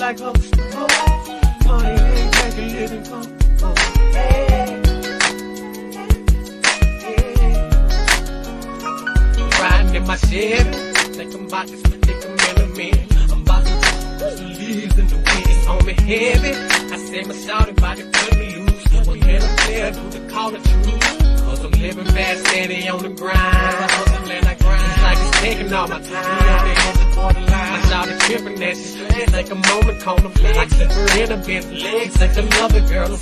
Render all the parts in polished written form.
like hoes. Money ain't making living come. Riding in my Chevy, think I'm about to stick a million. I'm about to put some leaves in the wind. It's on me heavy. I said my shawty about to cut me loose. What can I tell? Do the call the truth? Cause I'm living fast, steady on the grind. Hustling, I grind. It's like it's taking all my time. My shawty tripping that shit. Like a moment, call the flag. I keep her in a bent legs. Like a lover girl.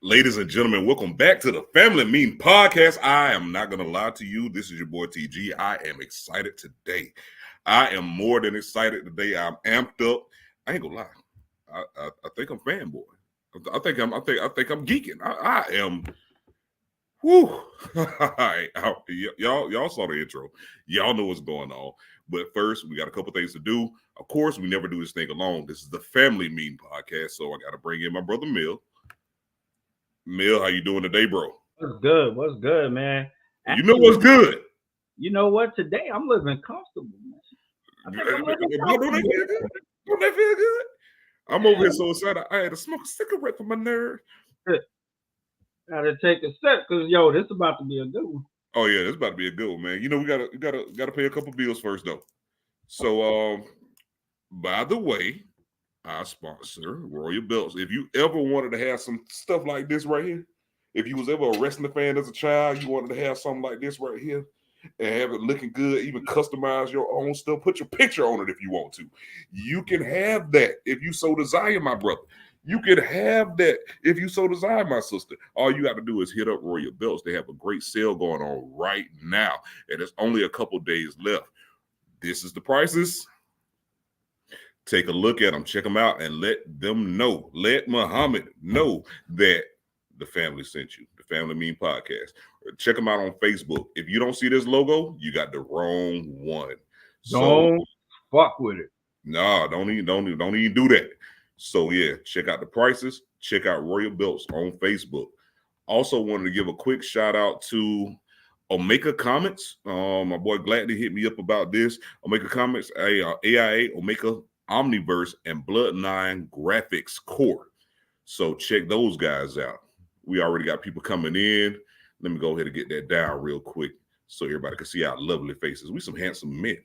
Ladies and gentlemen, welcome back to the Family Meeting Podcast. I am not going to lie to you. This is your boy TG. I am excited today. I am more than excited today. I'm amped up. I ain't gonna lie. I think I'm fanboy. I think I'm geeking. I am. Whoo! All right, y'all saw the intro. Y'all know what's going on. But first, we got a couple things to do. Of course, we never do this thing alone. This is the Family Meeting Podcast, so I got to bring in my brother Mill. Mill, how you doing today, bro? What's good, man? You know what's good. You know what? Today I'm living comfortable, man. Don't that feel good? I'm over here so excited. I had to smoke a cigarette for my nerve. Gotta take a sip, cause this about to be a good one. Oh yeah, this about to be a good one, man. You know we gotta pay a couple bills first though. So by the way, our sponsor, Royal Belts. If you ever wanted to have some stuff like this right here, if you was ever a wrestling fan as a child, you wanted to have something like this right here and have it looking good, even customize your own stuff, put your picture on it if you want to. You can have that if you so desire, my brother. You can have that if you so desire, my sister. All you got to do is hit up Royal Belts. They have a great sale going on right now, and there's only a couple days left. This is the prices. Take a look at them, check them out, and let them know. Let Muhammad know that the family sent you, the Family Meeting Podcast. Check them out on Facebook. If you don't see this logo, you got the wrong one. Don't fuck with it. Nah, don't even do that. So yeah, check out the prices. Check out Royal Belts on Facebook. Also wanted to give a quick shout out to Omega Comments. My boy Gladly hit me up about this. Omega Comments, AIA, Omega Omniverse, and Blood9 Graphics Core. So check those guys out. We already got people coming in. Let me go ahead and get that down real quick so everybody can see our lovely faces. We some handsome men.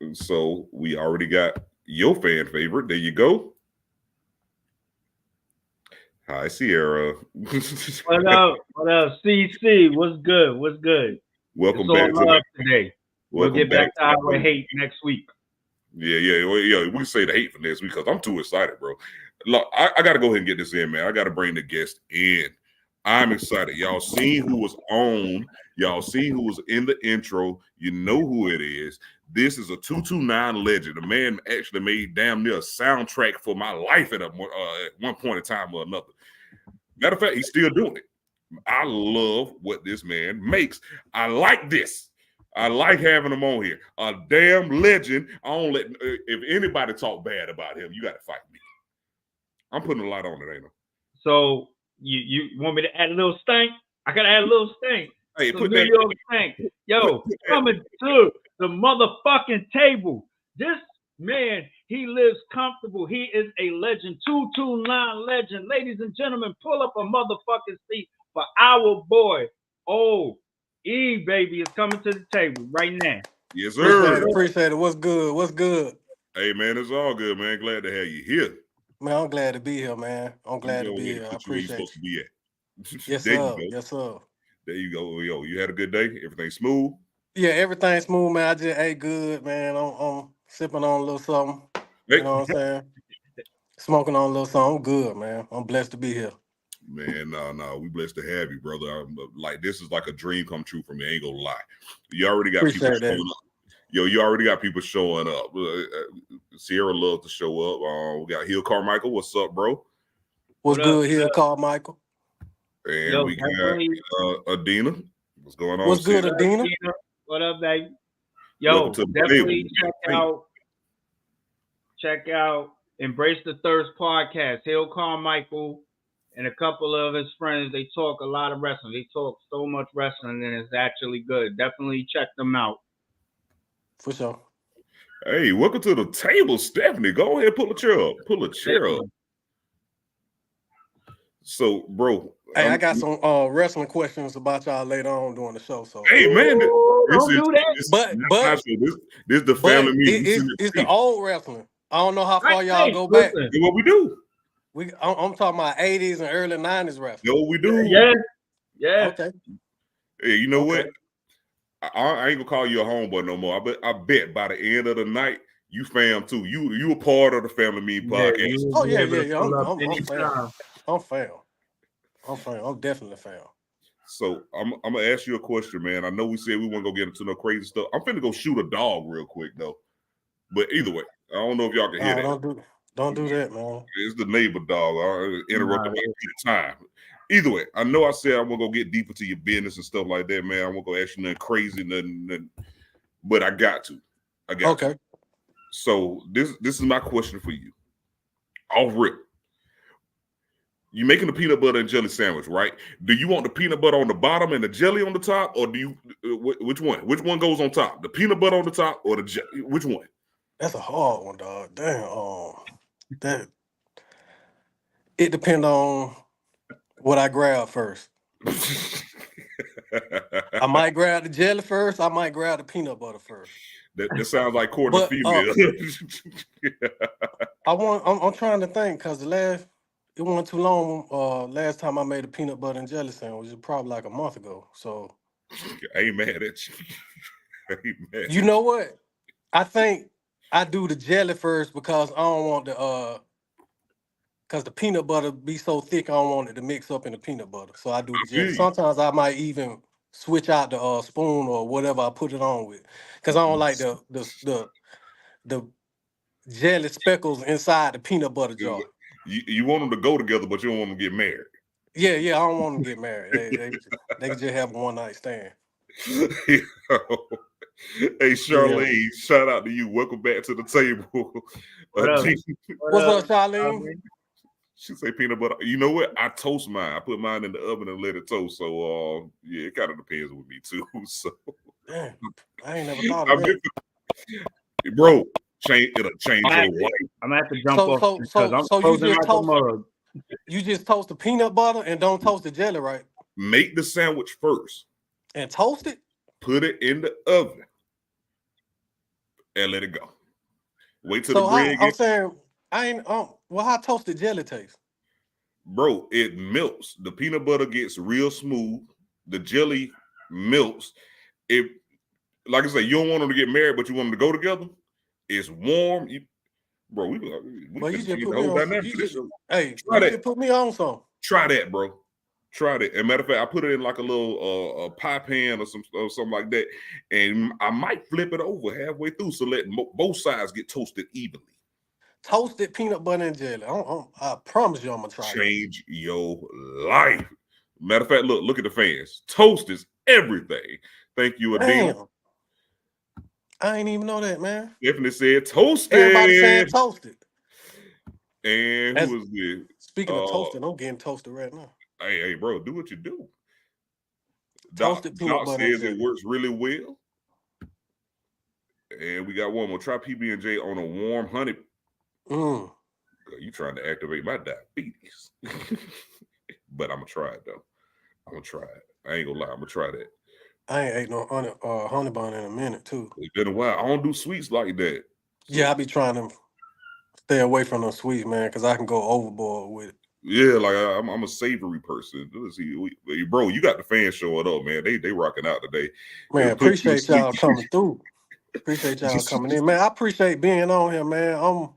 And so we already got your fan favorite. There you go. Hi, Sierra. What up? CC, what's good? Welcome back today. We'll get back to our hate next week. Yeah. We can say the hate for next week because I'm too excited, bro. Look, I got to go ahead and get this in, man. I got to bring the guest in. I'm excited. Y'all seen who was on. Y'all seen who was in the intro. You know who it is. This is a 229 legend. The man actually made damn near a soundtrack for my life at one point in time or another. Matter of fact, he's still doing it. I love what this man makes. I like this. I like having him on here. A damn legend. I don't let if anybody talk bad about him, you got to fight me. I'm putting a lot on it, ain't I? So you want me to add a little stank? I gotta add a little stank. Hey, put New York stank. Yo, coming to the motherfucking table. This man, he lives comfortable. He is a legend. 229 legend. Ladies and gentlemen, pull up a motherfucking seat for our boy, Ole E, baby, is coming to the table right now. Yes, sir. Appreciate it. What's good? Hey, man, it's all good, man. Glad to have you here. Man, I'm glad to be here, man. I'm glad to be here. I appreciate it. To be at. Yes, sir. Yes, sir. There you go. Yo, you had a good day? Everything smooth? Yeah, everything's smooth, man. I just ate good, man. I'm sipping on a little something. You know what I'm saying? Smoking on a little something. I'm good, man. I'm blessed to be here. Man, no, we blessed to have you, brother. Like, this is like a dream come true for me. I ain't gonna lie. You already got people showing up. Yo, you already got people showing up. Sierra loves to show up. We got Hill Carmichael. What's up, bro? What's good here, Carmichael? And Yo, we got Adina. What's going on? What's good, Adina? What up, baby? Yo, definitely check out Embrace the Thirst podcast. Hill Carmichael and a couple of his friends, they talk a lot of wrestling. They talk so much wrestling, and it's actually good. Definitely check them out. For sure. Hey, welcome to the table, Stephanie. Go ahead, pull a chair up. Pull a chair up. So, bro. Hey, I got some wrestling questions about y'all later on during the show. So, hey, man, don't do that. But this the family meeting. It's the old wrestling. I don't know how far y'all go back. That's what we do. I'm talking about 80s and early 90s wrestling. That's what we do. Yeah. Okay. Hey, you know what? I ain't gonna call you a homeboy no more. I bet by the end of the night, you fam too. You a part of the family meeting podcast. I'm fam. I'm definitely fam. So I'm gonna ask you a question, man. I know we said we weren't gonna get into no crazy stuff. I'm finna go shoot a dog real quick though. But either way, I don't know if y'all can hear that. Don't do that, man. It's the neighbor dog. I interrupted my time. Either way, I know I said I'm gonna go get deeper to your business and stuff like that, man. I'm gonna go ask you nothing crazy, nothing, but I got to. Okay. So this is my question for you. Off rip. You're making a peanut butter and jelly sandwich, right? Do you want the peanut butter on the bottom and the jelly on the top, or do you? Which one? Which one goes on top? The peanut butter on the top or the jelly? Which one? That's a hard one, dog. Damn. It depends on what I grab first. I might grab the jelly first. I might grab the peanut butter first. That sounds like courting a female. I'm trying to think because it wasn't too long. Last time I made a peanut butter and jelly sandwich was probably like a month ago. So I ain't mad at you. You know what? I think I do the jelly first because I don't want because the peanut butter be so thick. I don't want it to mix up in the peanut butter. So I do the jelly. Sometimes I might even switch out the spoon or whatever I put it on with because I don't like the jelly speckles inside the peanut butter jar. You want them to go together, but you don't want them to get married. Yeah, I don't want them to get married. They can just have a one-night stand. Hey, Charlene, shout out to you. Welcome back to the table. What's up, Charlene? She say peanut butter. You know what? I toast mine. I put mine in the oven and let it toast. So, yeah, it kind of depends with me too. So, damn, I ain't never thought of that. Bro, it'll change your life. I'm gonna have to jump off. So you just toast the peanut butter and don't toast the jelly, right? Make the sandwich first and toast it. Put it in the oven and let it go. Wait till the bread I'm saying I ain't well, how toasted jelly tastes? Bro, it melts. The peanut butter gets real smooth. The jelly melts. It, like I said, you don't want them to get married, but you want them to go together. It's warm. We you just put me on. Hey, try that. Put me on some. Try that, bro. Try that. As a matter of fact, I put it in like a little pie pan or something like that, and I might flip it over halfway through, so let both sides get toasted evenly. Toasted peanut butter and jelly. I promise you, I'm gonna try. Change your life. Matter of fact, look at the fans. Toast is everything. Thank you, Adina. I ain't even know that, man. Definitely said toasted. Everybody saying toasted. And who was this? Speaking of toasted, I'm getting toasted right now. Hey, bro, do what you do. Toasted peanut butter says it works really well. And we got one more. Try PB&J on a warm honey. You trying to activate my diabetes. But I'm going to try it, though. I'm going to try it. I ain't going to lie. I'm going to try that. I ain't ate no honey bun in a minute, too. It's been a while. I don't do sweets like that. So. Yeah, I be trying to stay away from those sweets, man, because I can go overboard with it. Yeah, like I'm a savory person. Let's see, bro, you got the fans showing up, man. They rocking out today. Man, appreciate y'all coming through. Appreciate y'all coming in, man. I appreciate being on here, man.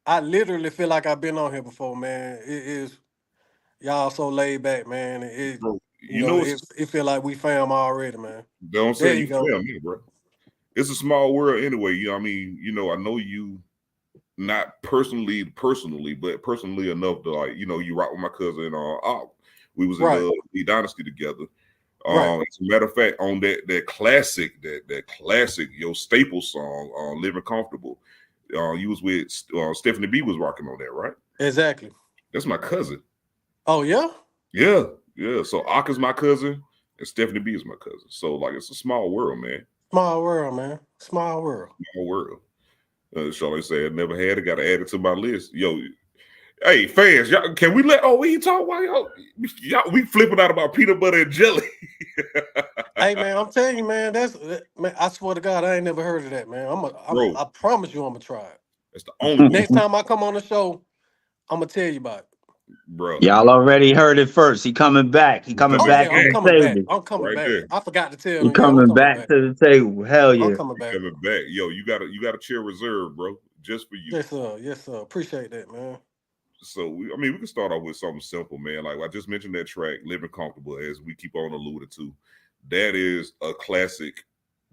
I literally feel like I've been on here before, man. It is y'all so laid back, man. Bro, it feel like we fam already, man. Don't say you fam me, bro. it's a small world anyway. You know what I mean? You know, I know you not personally, but personally enough to like, you know, you rock with my cousin. We was in Right. the Dynasty together. Right. As a matter of fact, on that classic, your staple song, "Living Comfortable," you was with Stephanie B was rocking on that, right? Exactly. That's my cousin. Oh yeah. Yeah. So Aka's my cousin, and Stephanie B is my cousin. So like, it's a small world, man. Small world, man. Small world. Small world. Charlotte said, "Never had it. Got to add it to my list." Yo, hey fans, y'all, can we let OE talk? Why y'all we flipping out about peanut butter and jelly? Hey man, I'm telling you, man. Man. I swear to God, I ain't never heard of that, man. Bro, I promise you, I'm gonna try it. that's the only one, Next time I come on the show, I'm gonna tell you about it. bro. Y'all already heard it first. He coming back. He coming Oh back yeah, to I'm the coming back. table. I'm coming Right back. there. I forgot to tell He him. Yeah, I'm coming coming back back. to the table. Hell I'm yeah. coming back. Coming back, yo. You got a chair reserved, bro, just for you. Yes, sir. Yes, sir. Appreciate that, man. So we can start off with something simple, man. Like I just mentioned that track, "Living Comfortable," as we keep on alluding to. That is a classic.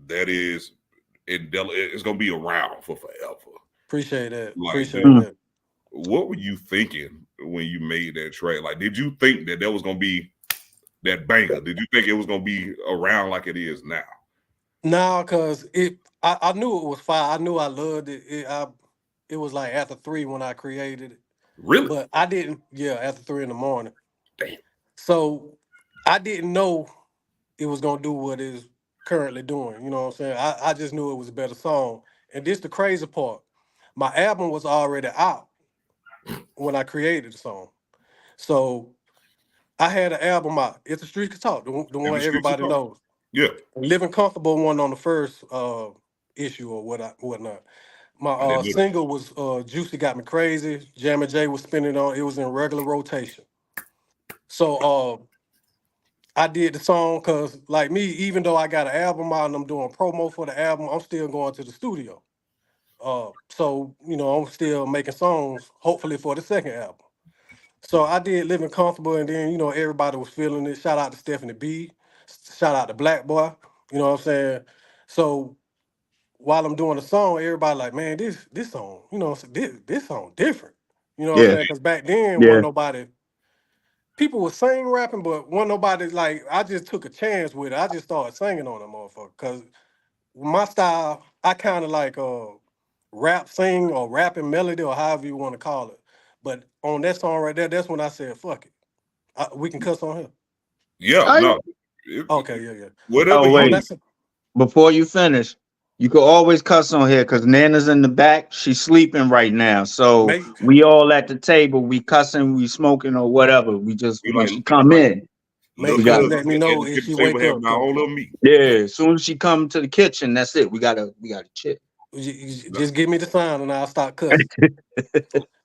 That is, it's gonna be around for forever. Appreciate that. Like, Appreciate dude. that. What were you thinking when you made that track? Like, did you think that was gonna be that banger? Did you think it was gonna be around like it is now? Nah, cause I knew it was fire. I knew I loved it. It was like after 3 when I created it. Really? But I didn't, yeah, after 3 in the morning. Damn. So I didn't know it was gonna do what it's currently doing. You know what I'm saying? I just knew it was a better song. And this the crazy part. My album was already out when I created the song. So I had an album out. It's the Streets Can Talk, the And one the streets everybody are knows. Yeah. Living Comfortable one on the first issue or whatnot. My I didn't know that. single was Juicy Got Me Crazy. Jammin' J was spinning on. It was in regular rotation. So I did the song because, like me, even though I got an album out and I'm doing promo for the album, I'm still going to the studio. So you know, I'm still making songs, hopefully for the second album. So I did Living Comfortable, and then you know everybody was feeling it. Shout out to Stephanie B. Shout out to Black Boy. You know what I'm saying? So while I'm doing the song, everybody like, man, this song, you know, this song different. You know what I'm Yeah. saying? Because back then, Yeah. wasn't nobody. People were singing rapping, but wasn't nobody like. I just took a chance with it. I just started singing on them motherfucker. Because my style, I kind of like rap sing or rapping melody or however you want to call it. But on that song right there, that's when I said, fuck it. We can cuss on here. Yeah, Oh, no. Okay, yeah. Whatever Oh, you wait. That's Before you finish, you could always cuss on here because Nana's in the back. She's sleeping right now. So make we all at the table. We cussing, we smoking or whatever. We just, we when like she come in, make little we got sure to, you let me cousins at know the if she kitchen table wake up. having our own little meet. yeah, as soon as she come to the kitchen, that's it. We gotta chill. You just give me the sign and I'll start cussing.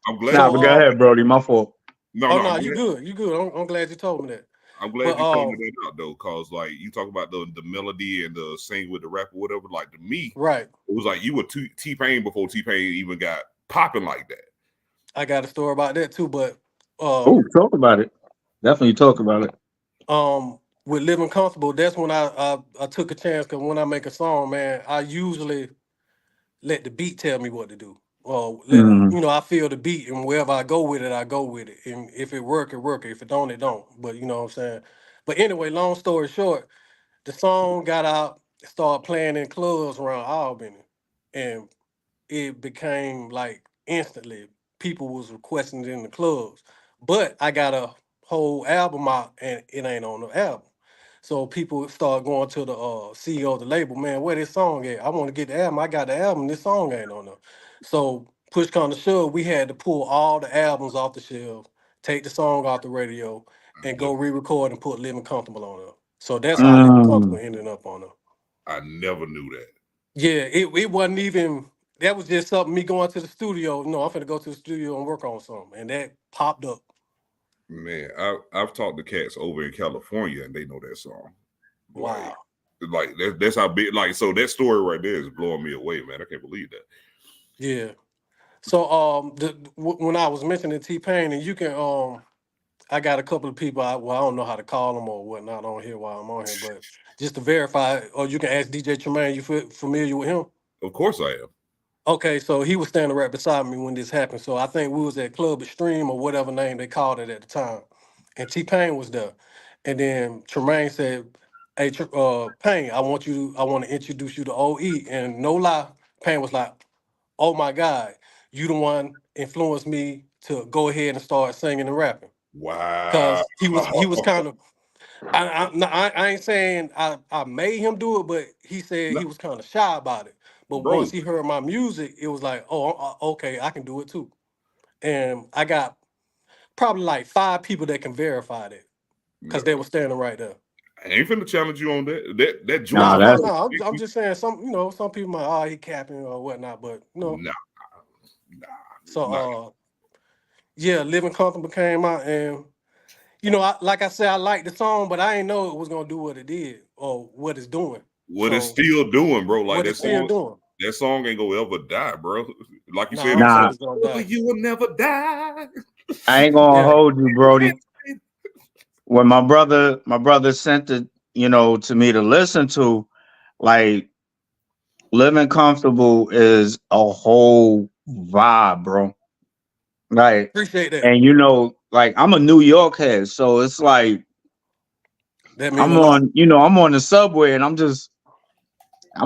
I'm glad Nah, So but go ahead, Brody. My fault. no, oh no, no, you good. I'm glad you told me that. I'm glad But you pointed that out though, cause like you talk about the melody and the sing with the rap or whatever. Like to me, right. it was like you were T-Pain before T-Pain even got popping like that. I got a story about that too, but Oh, talk about it. Definitely talk about it. with Living Comfortable, that's when I took a chance because when I make a song, man, I usually let the beat tell me what to do. Mm. You know, I feel the beat and wherever I go with it, I go with it. And if it work, it work. If it don't, it don't. But you know what I'm saying? But anyway, long story short, the song got out, started playing in clubs around Albany. And it became like instantly people was requesting it in the clubs. But I got a whole album out and it ain't on the album. So people start going to the CEO of the label, man, where this song at? I want to get the album. I got the album. This song ain't on there. So push come to shove, we had to pull all the albums off the shelf, take the song off the radio, and go re-record and put Living Comfortable on there. So that's how Living Comfortable ended up on there. I never knew that. Yeah, it wasn't even. That was just something me going to the studio. No, I'm finna go to the studio and work on something, and that popped up. Man, I've talked to cats over in California and they know that song. Wow. Like that's how big. Like so, that story right there is blowing me away, man. I can't believe that. Yeah. So when I was mentioning T-Pain, and you can I got a couple of people. I don't know how to call them or whatnot on here while I'm on here, but just to verify, or you can ask DJ Tremaine. You familiar with him? Of course I am. Okay, so he was standing right beside me when this happened. So I think we was at Club Extreme or whatever name they called it at the time, and T-Pain was there. And then Tremaine said, "Hey, Pain, I want to introduce you to Ole E." And no lie, Pain was like, "Oh my God, you the one influenced me to go ahead and start singing and rapping." Wow. Because he was kind of I ain't saying I made him do it, but he said No, he was kind of shy about it. But once bro, he heard my music, it was like, oh, okay, I can do it too. And I got probably like 5 people that can verify that because they were standing right there. I ain't finna challenge you on that. That Nah, Georgia. No, that's no, I'm just saying some people might, oh, he capping or whatnot, but Nah, So nah. yeah, Living Comfortable came out, and like I said, I liked the song, but I didn't know it was gonna do what it did or what it's doing. What it's So still doing, bro. Like what it's still doing. that song ain't gonna ever die, bro. Like you No, I said don't think nah. it's gonna before, die. you will never die. I ain't gonna Yeah, hold you, Brody. When my brother sent it, to me to listen to, like, living comfortable is a whole vibe, bro. Like, appreciate that. and like, I'm a New York head, so it's like That mean I'm a lot. on, I'm on the subway and I'm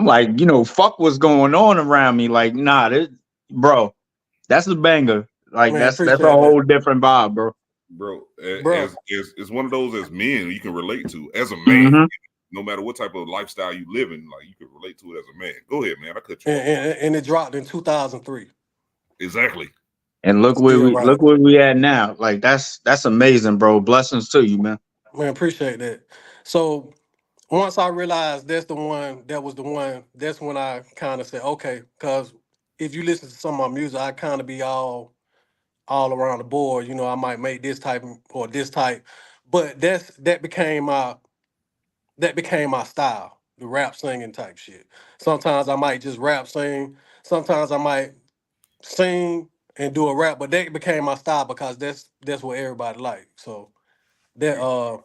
like, fuck what's going on around me. Like, nah, bro, that's a banger. Like, Man, that's a appreciate that. whole different vibe, bro. Bro, Bro. as it's one of those as men you can relate to as a man. Hmm. No matter what type of lifestyle you live in, like you can relate to it as a man. Go ahead, man. I cut you And, off. and it dropped in 2003. Exactly. And look where Still we right. look where we at now. Like, that's amazing, bro. Blessings to you, man. Man, appreciate that. So once I realized that was the one, that's when I kind of said, okay, because if you listen to some of my music, I kind of be all around the board. I might make this type or this type. But that became my style, the rap singing type shit. Sometimes I might just rap sing. Sometimes I might sing and do a rap, but that became my style because that's what everybody like. So that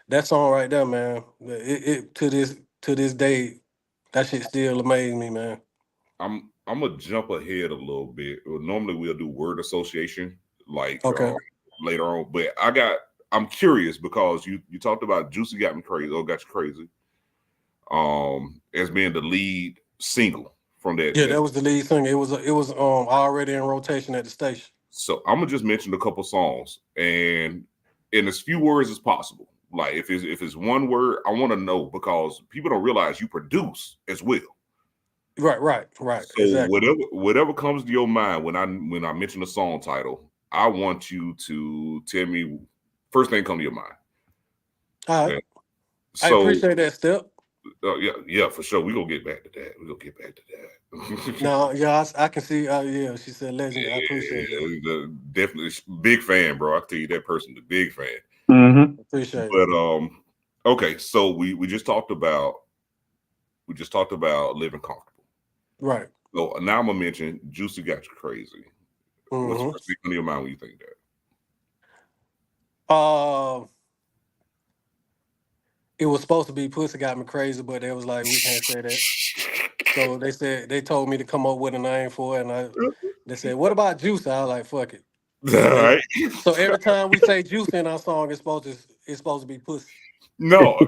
that song right there, man, it to this day, that shit still amaze me, man. I'm gonna jump ahead a little bit. Normally we'll do word association like Okay. later on, but I'm curious because you talked about Juicy Got Me Crazy or Got You Crazy as being the lead single from that. Yeah, that was the lead singer. It was already in rotation at the station. So I'm gonna just mention a couple songs and in as few words as possible. Like if it's one word, I want to know because people don't realize you produce as well. Right. So Exactly. whatever comes to your mind when I mention a song title, I want you to tell me first thing come to your mind. All right. Okay. I So appreciate that step. yeah, for sure. We gonna get back to that. We gonna get back to that. No, yeah, I can see. Yeah, she said legend. I appreciate that. Yeah, definitely big fan, bro. I tell you that person, the big fan. Hmm. Appreciate it. But okay. So we just talked about living comfortable. Right. So now I'm gonna mention Juicy Got You Crazy. What's the Mm-hmm. first thing on your mind when you think that? It was supposed to be Pussy Got Me Crazy, but they was like, we can't say that. So they told me to come up with a name for it, and they said, what about Juice? I was like, fuck it. All So right. so every time we say Juice in our song, it's supposed to be Pussy. No, I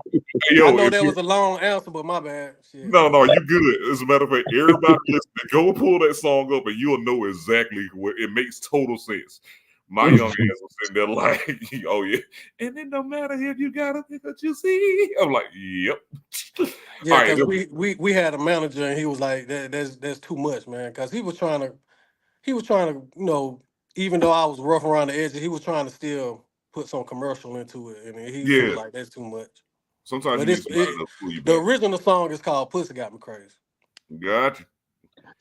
yo, know if that you was a long answer, but my bad. Shit. no, you good. As a matter of fact, everybody listening, go pull that song up and you'll know exactly what it makes total sense. My young ass was sitting there like, oh yeah. And it no matter if you gotta pick what you see. I'm like, yep. All Yeah, right. because we had a manager and he was like, that's too much, man. Because he was trying to, even though I was rough around the edges, he was trying to still put some commercial into it, and he was Yeah. like, "That's too much." Sometimes you But need somebody to pull you the back. original song is called "Pussy Got Me Crazy." Gotcha.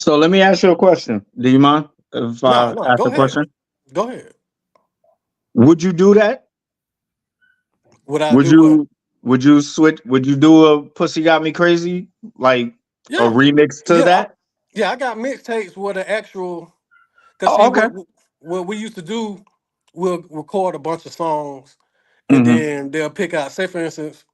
So let me ask you a question. Do you mind if No, I no, ask go a ahead, question? go ahead. Would you do that? Would I Would do what? you would you switch? Would you do a "Pussy Got Me Crazy" like a Yeah, remix to yeah, that? yeah. I got mixtapes where the actual. Cause see Oh, okay. what we used to do. we'll record a bunch of songs, and Mm-hmm. then they'll pick out. Say for instance,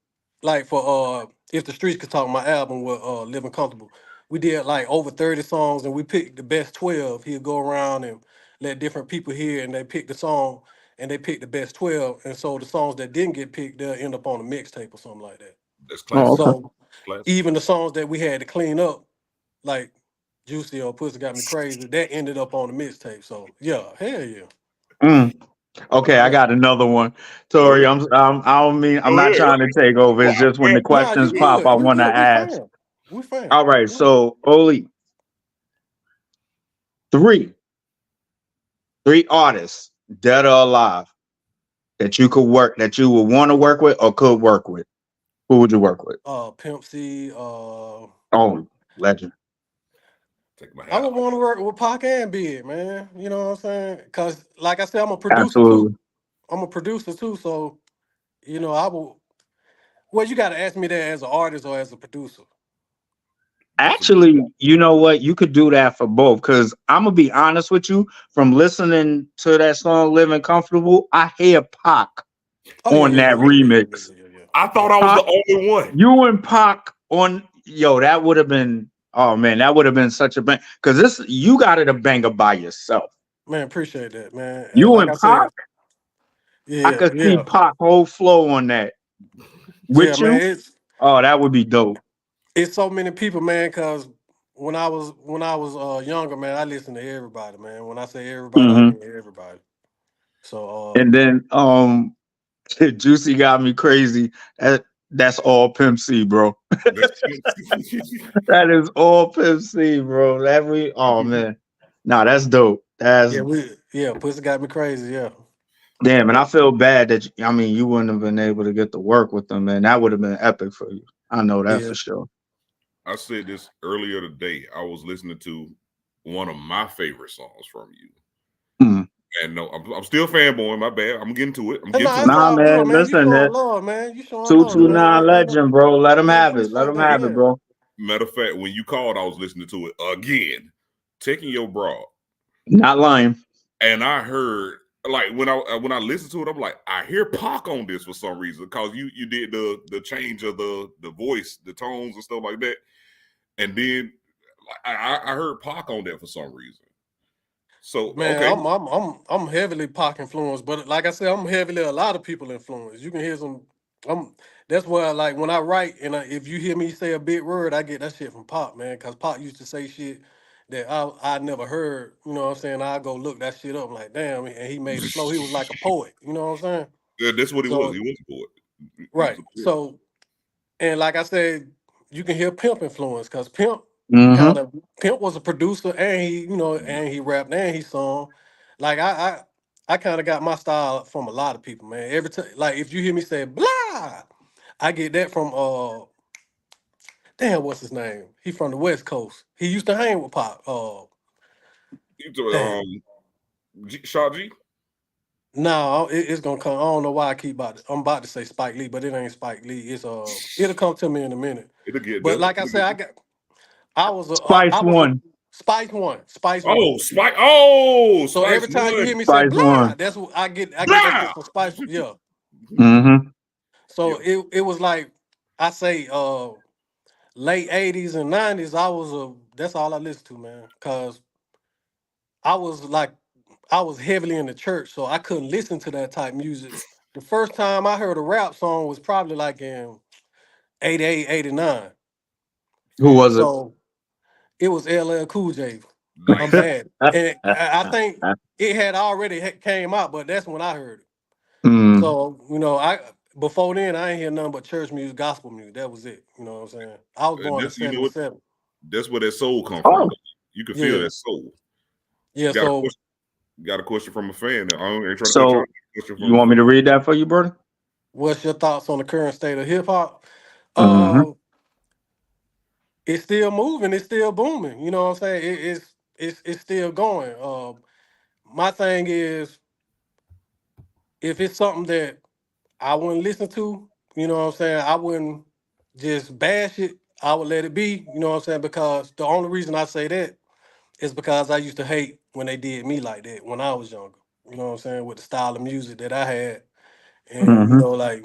like for if the streets could talk, my album with Living Comfortable, we did like over 30 songs, and we picked the best 12. He'll go around and let different people hear, and they pick the song, and they pick the best 12. And so the songs that didn't get picked, they'll end up on a mixtape or something like that. That's Oh, classic. okay. So Classic. even the songs that we had to clean up, like Juicy or Pussy Got Me Crazy, that ended up on the mixtape. So yeah, hell yeah. Mm. Okay, I Yeah. got another one. Go Tori, ahead. I don't mean, I'm Go not ahead. trying to take over. Well, It's just when the Nah, you questions pop, good. I You want to good. We ask. fam. We fam. All right, Mm. so Oli, three, three artists, dead or alive, that you could work, that you would want to work with or could work with. Who would you work with? Pimp C, Oh, legend. take my I hat would off. want to work with Pac and Big, man. You know what I'm saying? Cause like I said, I'm a producer too. Absolutely. I'm a producer too. So, I will. Well, you got to ask me that as an artist or as a producer. That's a good. Actually, you know what? You could do that for both. Cause I'm gonna be honest with you. From listening to that song "Living Comfortable," I hear Pac Oh yeah, on yeah, that yeah, yeah, yeah, yeah, yeah, remix. yeah, yeah, I yeah. thought I was Pac, the only one. you and Pac on yo, that would have been, oh man, that would have been such a bang. Cause this, you got it a banger by yourself. Man, appreciate that, man. You Like and I said, Pac, I yeah, could see yeah, Pac whole flow on that yeah, with man. you. Oh, that would be dope. It's so many people, man. Cause when I was younger, man, I listened to everybody, man. When I say everybody, I Hmm. mean everybody. So And then Juicy got me crazy. That's all Pimp C, bro. That's That is all Pimp C, bro. Oh man. Nah, that's dope. That's Pussy got me crazy, yeah. damn, and I feel bad that I mean you wouldn't have been able to get to work with them, man. That would have been epic for you. I know that Yeah. for sure. I said this earlier today. I was listening to one of my favorite songs from you. Mm. And no, I'm still fanboying. My bad. I'm getting to it. I'm And getting nah, to it's it. Nah, all good, man. man. You Listen, showing that love, man. You showing two love, two man. nine legend, bro. Let him have Ain't it. Let sweat him that, have it, yeah. bro. Matter of fact, when you called, I was listening to it again, taking your broad, Not lying. and I heard like when I listened to it, I'm like, I hear Pac on this for some reason because you did the change of the voice, the tones and stuff like that, and then I heard Pac on that for some reason. So Man, okay, I'm heavily Pac influenced, but like I said, I'm heavily a lot of people influenced. You can hear some. I'm. That's why, like, when I write, and if you hear me say a big word, I get that shit from Pop, man. Cause Pop used to say shit that I never heard. You know what I'm saying? I go look that shit up. I'm like, damn, and he made it flow. He was like a poet. You know what I'm saying? yeah, that's what he was. He So was a poet. He was right. a poet. So and like I said, you can hear Pimp influence because Mm-hmm. Pimp was a producer and and he rapped and he sung. Like I kind of got my style from a lot of people, man. Every time, like if you hear me say blah, I get that from damn, what's his name? He from the West Coast. He used to hang with Pop. He told, Damn. Shaw G. No, it's gonna come. I don't know why I keep about it. I'm about to say Spike Lee, but it ain't Spike Lee. It'll come to me in a minute. It'll get But there. like I It'll said, get there. I Spice was a One. Spice One. Oh, Spike. Oh, So Spice every time you One. hear me say Spice blah, One. that's what I get that shit Blah. from Spice. Yeah. Mm-hmm. Yeah. So it was like I say late 80s and 90s, that's all I listened to, man. Cause I was like I was heavily in the church, so I couldn't listen to that type music. The first time I heard a rap song was probably like in 88, 89. Who was it? So it was LL Cool J. I'm Nice. bad. And I think it had already came out, but that's when I heard it. Mm. So, I before then I ain't hear nothing but church music, gospel music. That was it. You know what I'm saying? I was born in You know what? 77. That's where that soul come from. Oh, Though. You can feel Yeah. that soul. Yeah. Got a So question. Got a question from a fan. I ain't trying to cut you so off. Question you want me to read that for you, brother? what's your thoughts on the current state of hip hop? Mm-hmm. Uh it's still moving, it's still booming. You know what I'm saying? It's still going. My thing is if it's something that I wouldn't listen to, you know what I'm saying? I wouldn't just bash it. I would let it be, you know what I'm saying? Because the only reason I say that is because I used to hate when they did me like that when I was younger. You know what I'm saying, with the style of music that I had. And Mm-hmm. like,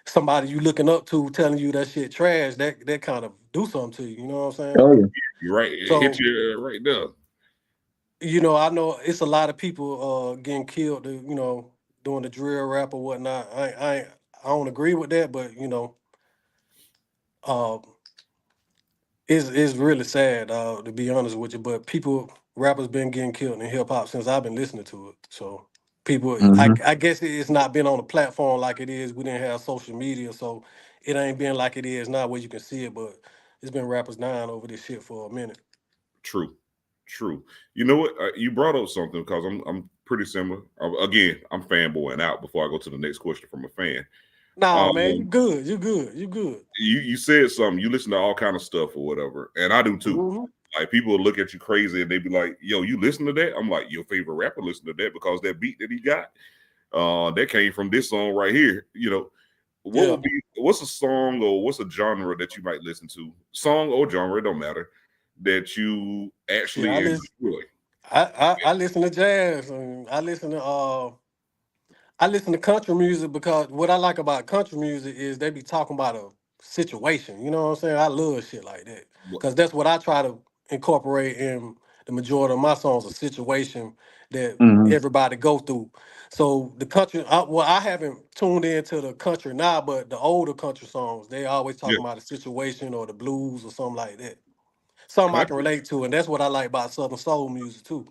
somebody you looking up to telling you that shit trash, that kind of do something to you, you know what I'm saying? Oh yeah. You're right. It hit So, you right there. I know it's a lot of people getting killed, doing the drill rap or whatnot. I don't agree with that, but uh, it's really sad, to be honest with you. But rappers been getting killed in hip hop since I've been listening to it. So people, Mm-hmm. I guess it's not been on a platform like it is. We didn't have social media, so it ain't been like it is now where you can see it. But it's been rappers dying over this shit for a minute. True, true. You know what? You brought up something because I'm pretty similar. Again, I'm fanboying out before I go to the next question from a fan. Nah, man, you Um, good, you good, you good. you said something. You listen to all kind of stuff or whatever, and I do too. Hmm. Like people will look at you crazy and they be like, "Yo, you listen to that?" I'm like, "Your favorite rapper listen to that because that beat that he got, that came from this song right here." Yeah. What's a song or what's a genre that you might listen to? Song or genre, it don't matter, that you Shit, actually enjoy. I listen to jazz and I listen to country music because what I like about country music is they be talking about a situation. You know what I'm saying? I love shit like that What because that's what I try to incorporate in the majority of my songs. A situation that Mm-hmm. everybody go through. So the country, I haven't tuned into the country now, but the older country songs, they always yeah, talking about a situation or the blues or something like that. Something I can country relate to, and that's what I like about Southern soul music too.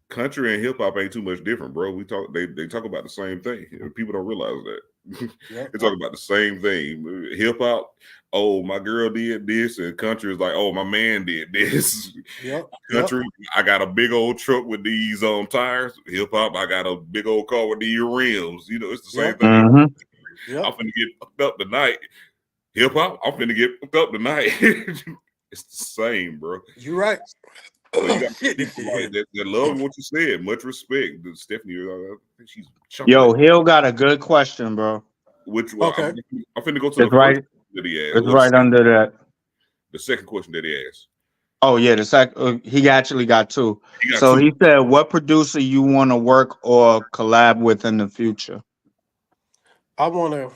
country and hip hop ain't too much different, bro. They talk about the same thing. People don't realize that. Yep. They talk about the same thing. Hip hop, oh, my girl did this, and country is like, oh, my man did this. Yep. Yep. Country, I got a big old truck with these tires. Hip hop, I got a big old car with these rims. It's the same Yep. thing. Mm-hmm. I'm Yep. finna get fucked up tonight. Hip hop, I'm finna get fucked up tonight. It's the same, bro. You right. So you got Shit, this people shit like heavy. that love what you said. Much respect. Stephanie, I think she's chomping at Yo, Hill got a good question, bro. which one. Okay. I'm finna go to the It's first right. that he asked. It's Well, right under that. the second question that he asked. Oh yeah, the sec. He actually got two. He got So two. he said, "What producer you want to work or collab with in the future?" I wanna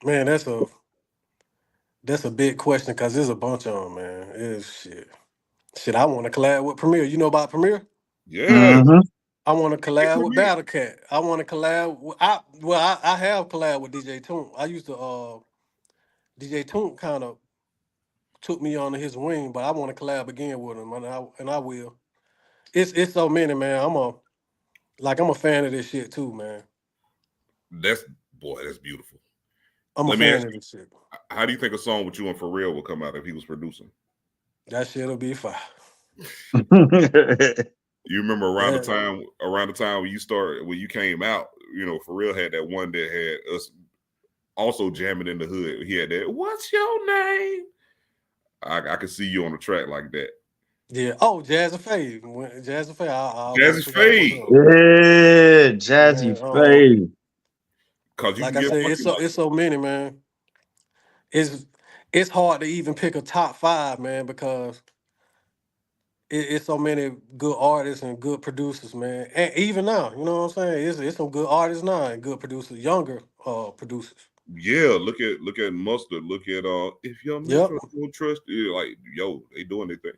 man, that's a big question because there's a bunch of them, man. It's shit. Shit, I wanna collab with Premier. You know about Premier? Yes. Mm-hmm. I wanna Hey, collab with Premier. Battle Cat. I wanna collab with I have collab with DJ Toon. I used to DJ Toon kind of took me under his wing, but I want to collab again with him, and I will. It's so many, man. I'm a fan of this shit too, man. That's boy, that's beautiful. I'm a Let me fan ask of you, this shit. how do you think a song with you and Pharrell would come out if he was producing? That shit'll be fire. You remember That around the time when you came out, Pharrell had that one that had us also jamming in the hood. He had that, what's your name? I could see you on the track like that. yeah. Oh, Jazz and Fade. Jazz and Fade. I Jazzy almost forgot about Fade. him. Yeah, Jazzy Man, Faye. Cause you like can I get said, funky like it's so many, man. It's hard to even pick a top five, man, because it's so many good artists and good producers, man. And even now, you know what I'm saying? It's some good artists now and good producers, younger producers. yeah, look at Mustard, look at if your Yep. metro don't trust you, like yo, they doing their thing.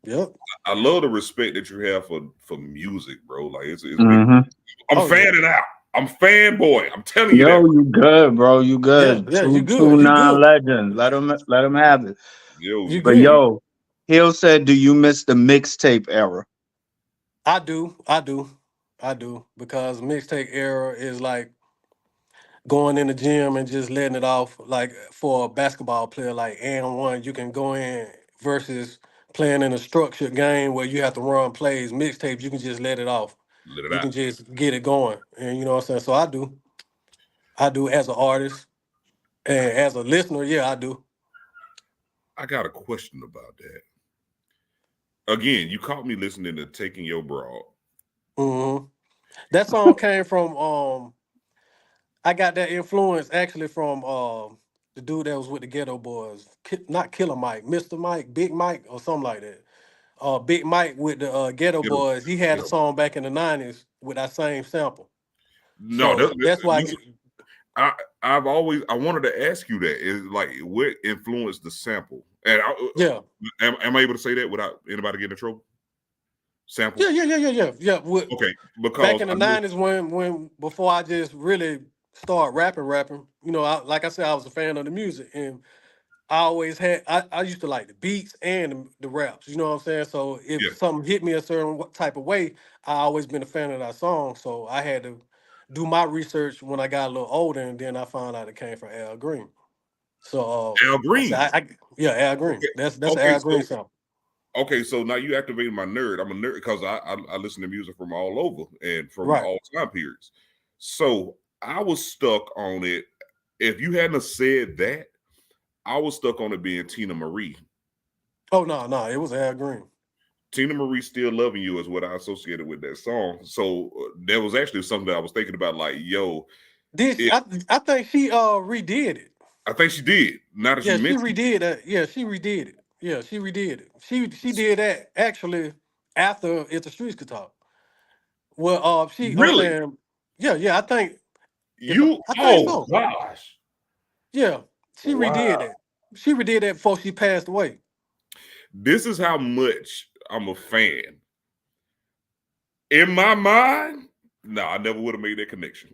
Yep. I love the respect that you have for music, bro. Like it's been Mm-hmm. I'm Oh yeah. fanning out. I'm fanboy. I'm telling you Yo, that, bro. you good, bro? You Yeah. good? Yeah. You Two good. two You nine good. legend. Let him have it. Yo, You you But good. dig? yo, Hill said, "Do you miss the mixtape era?" I do. I do. I do. Because mixtape era is like going in the gym and just letting it off. Like for a basketball player, like and one, you can go in versus playing in a structured game where you have to run plays. Mixtapes, you can just let it off. Let it You out. can just get it going. And you know what I'm saying? So I do. I do as an artist. And as a listener, yeah, I do. I got a question about that. Again, you caught me listening to Taking Your Broad. Hmm. That song came from I got that influence actually from the dude that was with the Ghetto Boys. Not Killer Mike, Mr. Mike, Big Mike, or something like that. Big Mike with the Ghetto You know, Boys. He had you a know. song back in the '90s with that same sample. No, So that's why. listen, I I wanted to ask you that is like what influenced the sample, and Yeah, am I able to say that without anybody getting in trouble? Sample, yeah. okay, Back because in the I know, '90s, when before I just really started rapping, like I said, I was a fan of the music, and I always had. I used to like the beats and the raps. You know what I'm saying? So if yeah, something hit me a certain type of way, I always been a fan of that song. So I had to do my research when I got a little older, and then I found out it came from Al Green. So Al I said, Green. yeah, Al Green. Okay, That's an okay, Al Green song. so now you activated my nerd. I'm a nerd because I listen to music from all over and from Right. all time periods. So I was stuck on it. If you hadn't have said that, I was stuck on it being Tina Marie. Oh no, it was Al Green. Tina Marie Still Loving You is what I associated with that song. So that was actually something that I was thinking about, like, yo, Did she, it, I think she redid it. I think she did. Now that you Yeah, she mentioned it. redid that. Yeah, she redid it. Yeah, she redid it. She did that actually after If the Streets Could Talk. Well, I'm Really? saying, yeah. I think You, I think oh so. gosh. Yeah, she redid Wow. that. She redid that before she passed away. This is how much I'm a fan. In my mind, no, I never would have made that connection.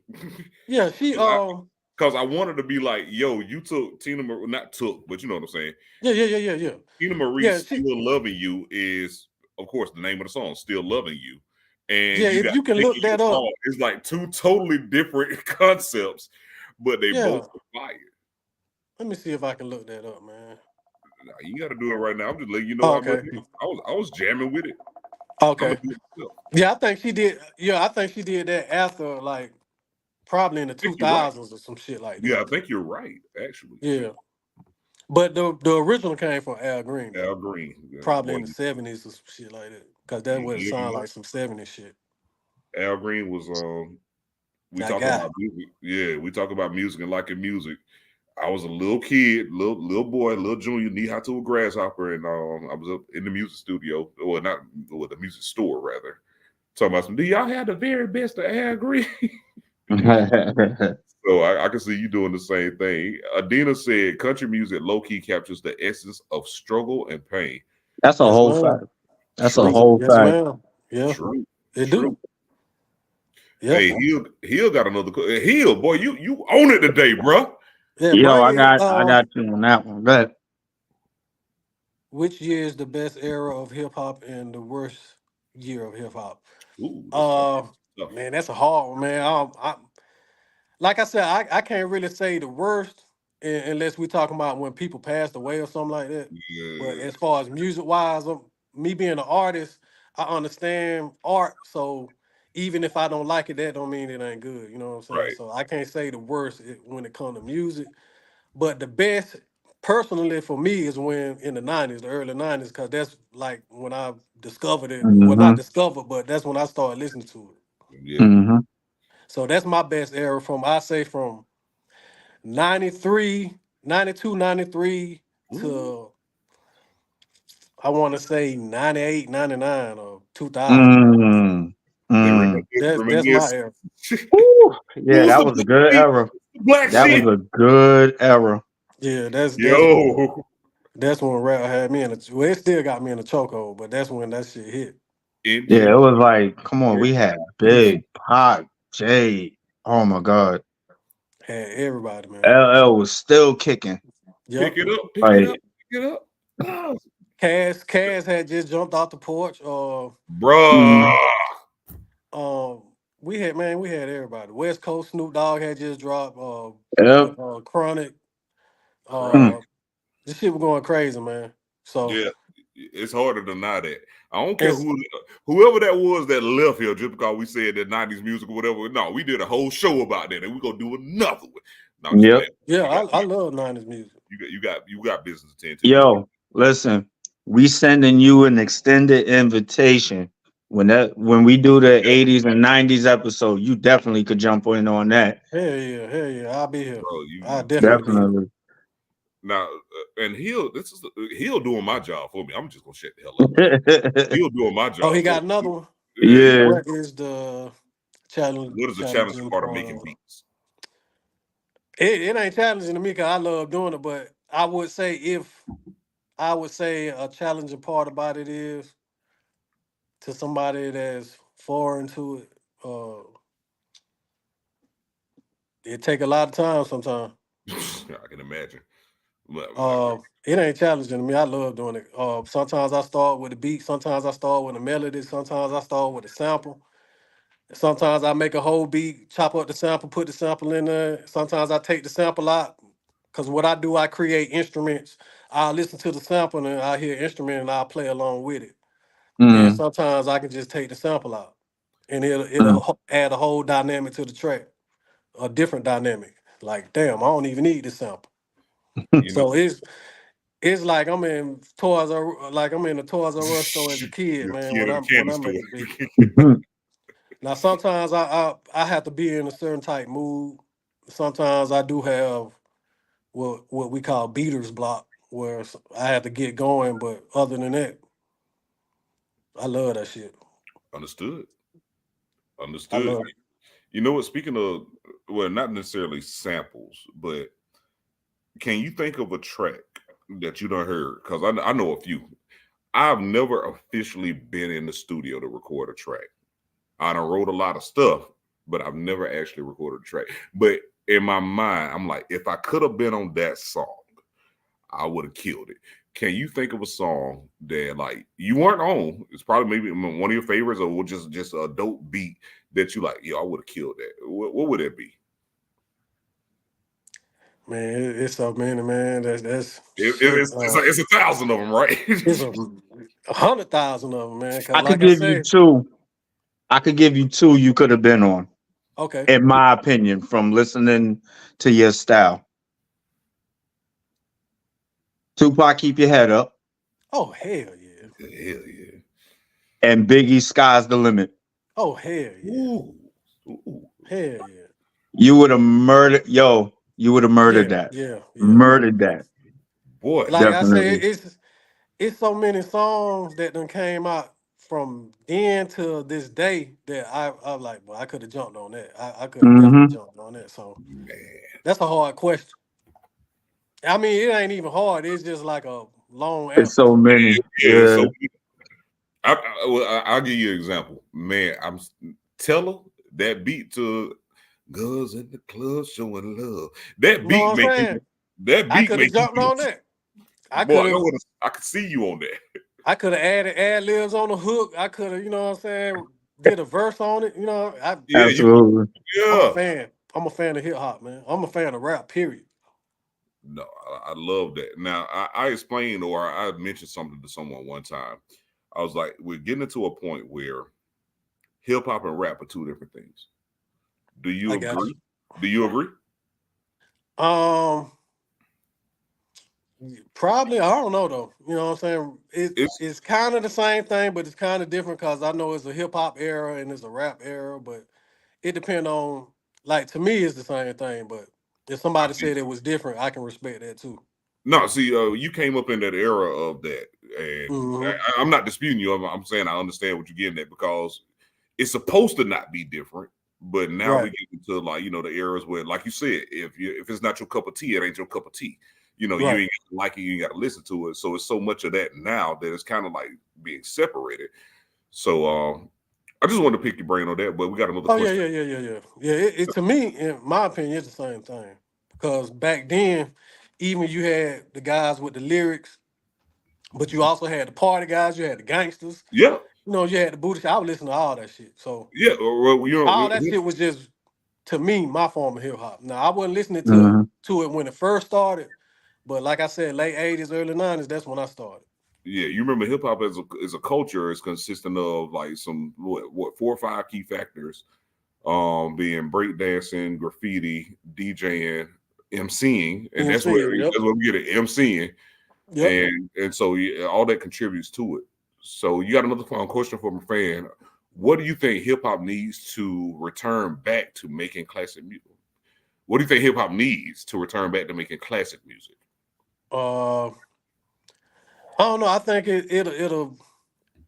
Yeah, she Because I wanted to be like, yo, you took Tina Marie, not took, but you know what I'm saying. yeah. Tina Marie Yeah, Still Loving You is, of course, the name of the song, Still Loving You. And yeah. you If got you can Nicki look that up, Raw. It's like two totally different concepts, but they both yeah. are fire. Let me see if I can look that up, man. Nah, you got to do it right now. I'm just letting you know Oh, how much okay. I was jamming with it. I'm gonna Okay. do it myself. Yeah, I think she did. Yeah, I think she did that after, like, probably in the I think you're right. 2000s or some shit like Yeah, that. I think you're right. Actually, yeah. Yeah. But the original came from Al Green though. Al Green, yeah, Probably boy, in the '70s or some shit like that. Cause that you would know sound what? like some '70s shit. Al Green was we That talking guy. about music. Yeah, we talk about music and liking music. I was a little kid, little boy, little junior, knee high to a grasshopper, and I was up in the music studio, or not, or the music store rather. Talking about some. Do y'all have the very best of Al Green? So I can see you doing the same thing. Adina said, "Country music low key captures the essence of struggle and pain." That's a Yes, whole ma'am. fact. That's a True, whole Yes, fact. ma'am. Yeah, true, it true. do. Yeah. Hey, Hill got another. Hill, boy, you own it today, bro. Yeah, Yo, bring I it. got you on that one. But Which year is the best era of hip hop and the worst year of hip hop? Ooh, that's tough. Uh Tough. Man, that's a hard one, man. Like I said, I can't really say the worst unless we're talking about when people passed away or something like that. But Yeah, as far as music wise, me being an artist, I understand art. So even if I don't like it, that don't mean it ain't good. You know what I'm saying? right. So I can't say the worst when it comes to music. But the best, personally, for me, is when in the '90s, the early '90s, because that's like when I discovered it. Well, not hmm discovered, but that's when I started listening to it. Yeah. hmm So that's my best era I say from 93, 92, 93 Ooh. to I want to say 98, 99 or 2000. mm They mm That's my reminisce. era. Woo. Who Yeah, was that the was a black good sheep? era. Black That was sheep. a good era. Yeah, Yo. that's when rap had me in a well, it still got me in a chokehold, but that's when that shit hit. Yeah, it Indeed. was like, come on, Great we had time. Big Pop, Jay. Oh my God. Had everybody, man. LL was still kicking. Pick Yep. it up. Pick it Like, up. Pick it up. Oh, Cass had just jumped off the porch. bruh. mm, Um, we had everybody. West Coast Snoop Dogg had just dropped. yep. With Chronic. Chronic. Mm. Uh, this shit was going crazy, man. So Yeah. It's hard to deny that. I don't care it's whoever that was that left here just because we said that 90s music or whatever. No, we did a whole show about that, and we're gonna do another one. No, I'm just Yep. playing. yeah, You got I love '90s music. you got business to tend to. You Yo, listen, we sending you an extended invitation. When we do the yeah, 80s and 90s episode, you definitely could jump in on that. Hell yeah, I'll be here. bro. I'll You definitely be here. Definitely. Now, and Hill doing my job for me. I'm just gonna shut the hell up. Hill doing my job. Oh, he for got me. another one. Yeah. What is the challenge? What is the challenging part of making beats? It ain't challenging to me because I love doing it, but I would say a challenging part about it is to somebody that's foreign to it. It take a lot of time sometimes. I can imagine. It ain't challenging to me. I love doing it. Sometimes I start with a beat. Sometimes I start with a melody. Sometimes I start with a sample. Sometimes I make a whole beat, chop up the sample, put the sample in there. Sometimes I take the sample out. Because what I do, I create instruments. I listen to the sample and I hear instrument and I'll play along with it. And Mm, sometimes I can just take the sample out and it'll mm. add a whole dynamic to the track, a different dynamic. Like, damn, I don't even need this sample. You know, So it's like I'm in the Toys R Us store as a kid, you're a man. kid in a When candy I store. make a beat. Now sometimes I have to be in a certain type mood. Sometimes I do have what we call beaters block, where I have to get going. But other than that, I love that shit. Understood. I Understood. love it. You know what? Speaking of, well, not necessarily samples, but can you think of a track that you done heard? Because I know a few. I've never officially been in the studio to record a track. I done wrote a lot of stuff, but I've never actually recorded a track. But in my mind, I'm like, if I could have been on that song, I would have killed it. Can you think of a song that like you weren't on? It's probably maybe one of your favorites, or just a dope beat that you like. Yo, I would have killed that. What would that be? Man, it's so many, man. That's It, shit. it's a thousand of them, right? It's 100,000 of them, man. Cause I could like I give you said, two. I could give you two you could have been on, okay. in my opinion, from listening to your style. Tupac, Keep Your Head Up, Oh hell yeah. Hell yeah. and Biggie, Sky's the Limit. Oh hell yeah. Ooh. Ooh. Hell yeah. You would have murdered, yo, you would have murdered Yeah, that. yeah, yeah. Murdered that. Boy. Like I said, Definitely. it's so many songs that done came out from then to this day that I'm like, well, I could have jumped on that. I could have definitely Hmm. jumped on that. So Man. that's a hard question. I mean, it ain't even hard. It's just like a long It's answer so to me. many. Yeah, Yeah. so I'll give you an example. Man, I'm Teller, that beat to Girls in the Club Showing Love. That You know what beat I'm make saying? you that I beat could have make you jumped on that. I boy, could have I could see you on that. I could have added ad libs on the hook. I could have, you know what I'm saying, did a verse on it. You know, Yeah, Absolutely. I'm a yeah. fan. I'm a fan of hip hop, man. I'm a fan of rap, period. No, I love that. Now I explained or I mentioned something to someone one time. I was like, we're getting to a point where hip hop and rap are two different things. Do you I got agree? Do you agree? you. Probably, I don't know though. You know what I'm saying? It's It's kind of the same thing, but it's kind of different because I know it's a hip hop era and it's a rap era, but it depends on like to me it's the same thing, but if I somebody see. said it was different, I can respect that too. No, see, you came up in that era of that, and Hmm. I'm not disputing you. I'm saying I understand what you're getting at because it's supposed to not be different, but now we Right, get into like the eras where, like you said, if it's not your cup of tea, it ain't your cup of tea. You right. ain't got to like it, you ain't got to listen to it. So it's so much of that now that it's kind of like being separated. So I just wanted to pick your brain on that, but we got another Oh yeah, question. yeah, yeah, yeah, yeah. Yeah, it to me, in my opinion, it's the same thing. Because back then, even you had the guys with the lyrics, but you also had the party guys, you had the gangsters, Yeah, you had the booty shit. I would listen to all that shit. So yeah. Well, all that shit was just to me my form of hip hop. Now I wasn't listening Mhm. to it when it first started, but like I said, late '80s, early '90s, that's when I started. yeah, you remember hip hop as a culture is consisting of like some what 4 or 5 key factors, being breakdancing, graffiti, DJing, MCing, and MC, yep, that's where we get it, MCing, yep. and so yeah, all that contributes to it. So you got another fun question from a fan. What do you think hip hop needs to return back to making classic music? What do you think hip hop needs to return back to making classic music? Uh, I don't know. I think it'll.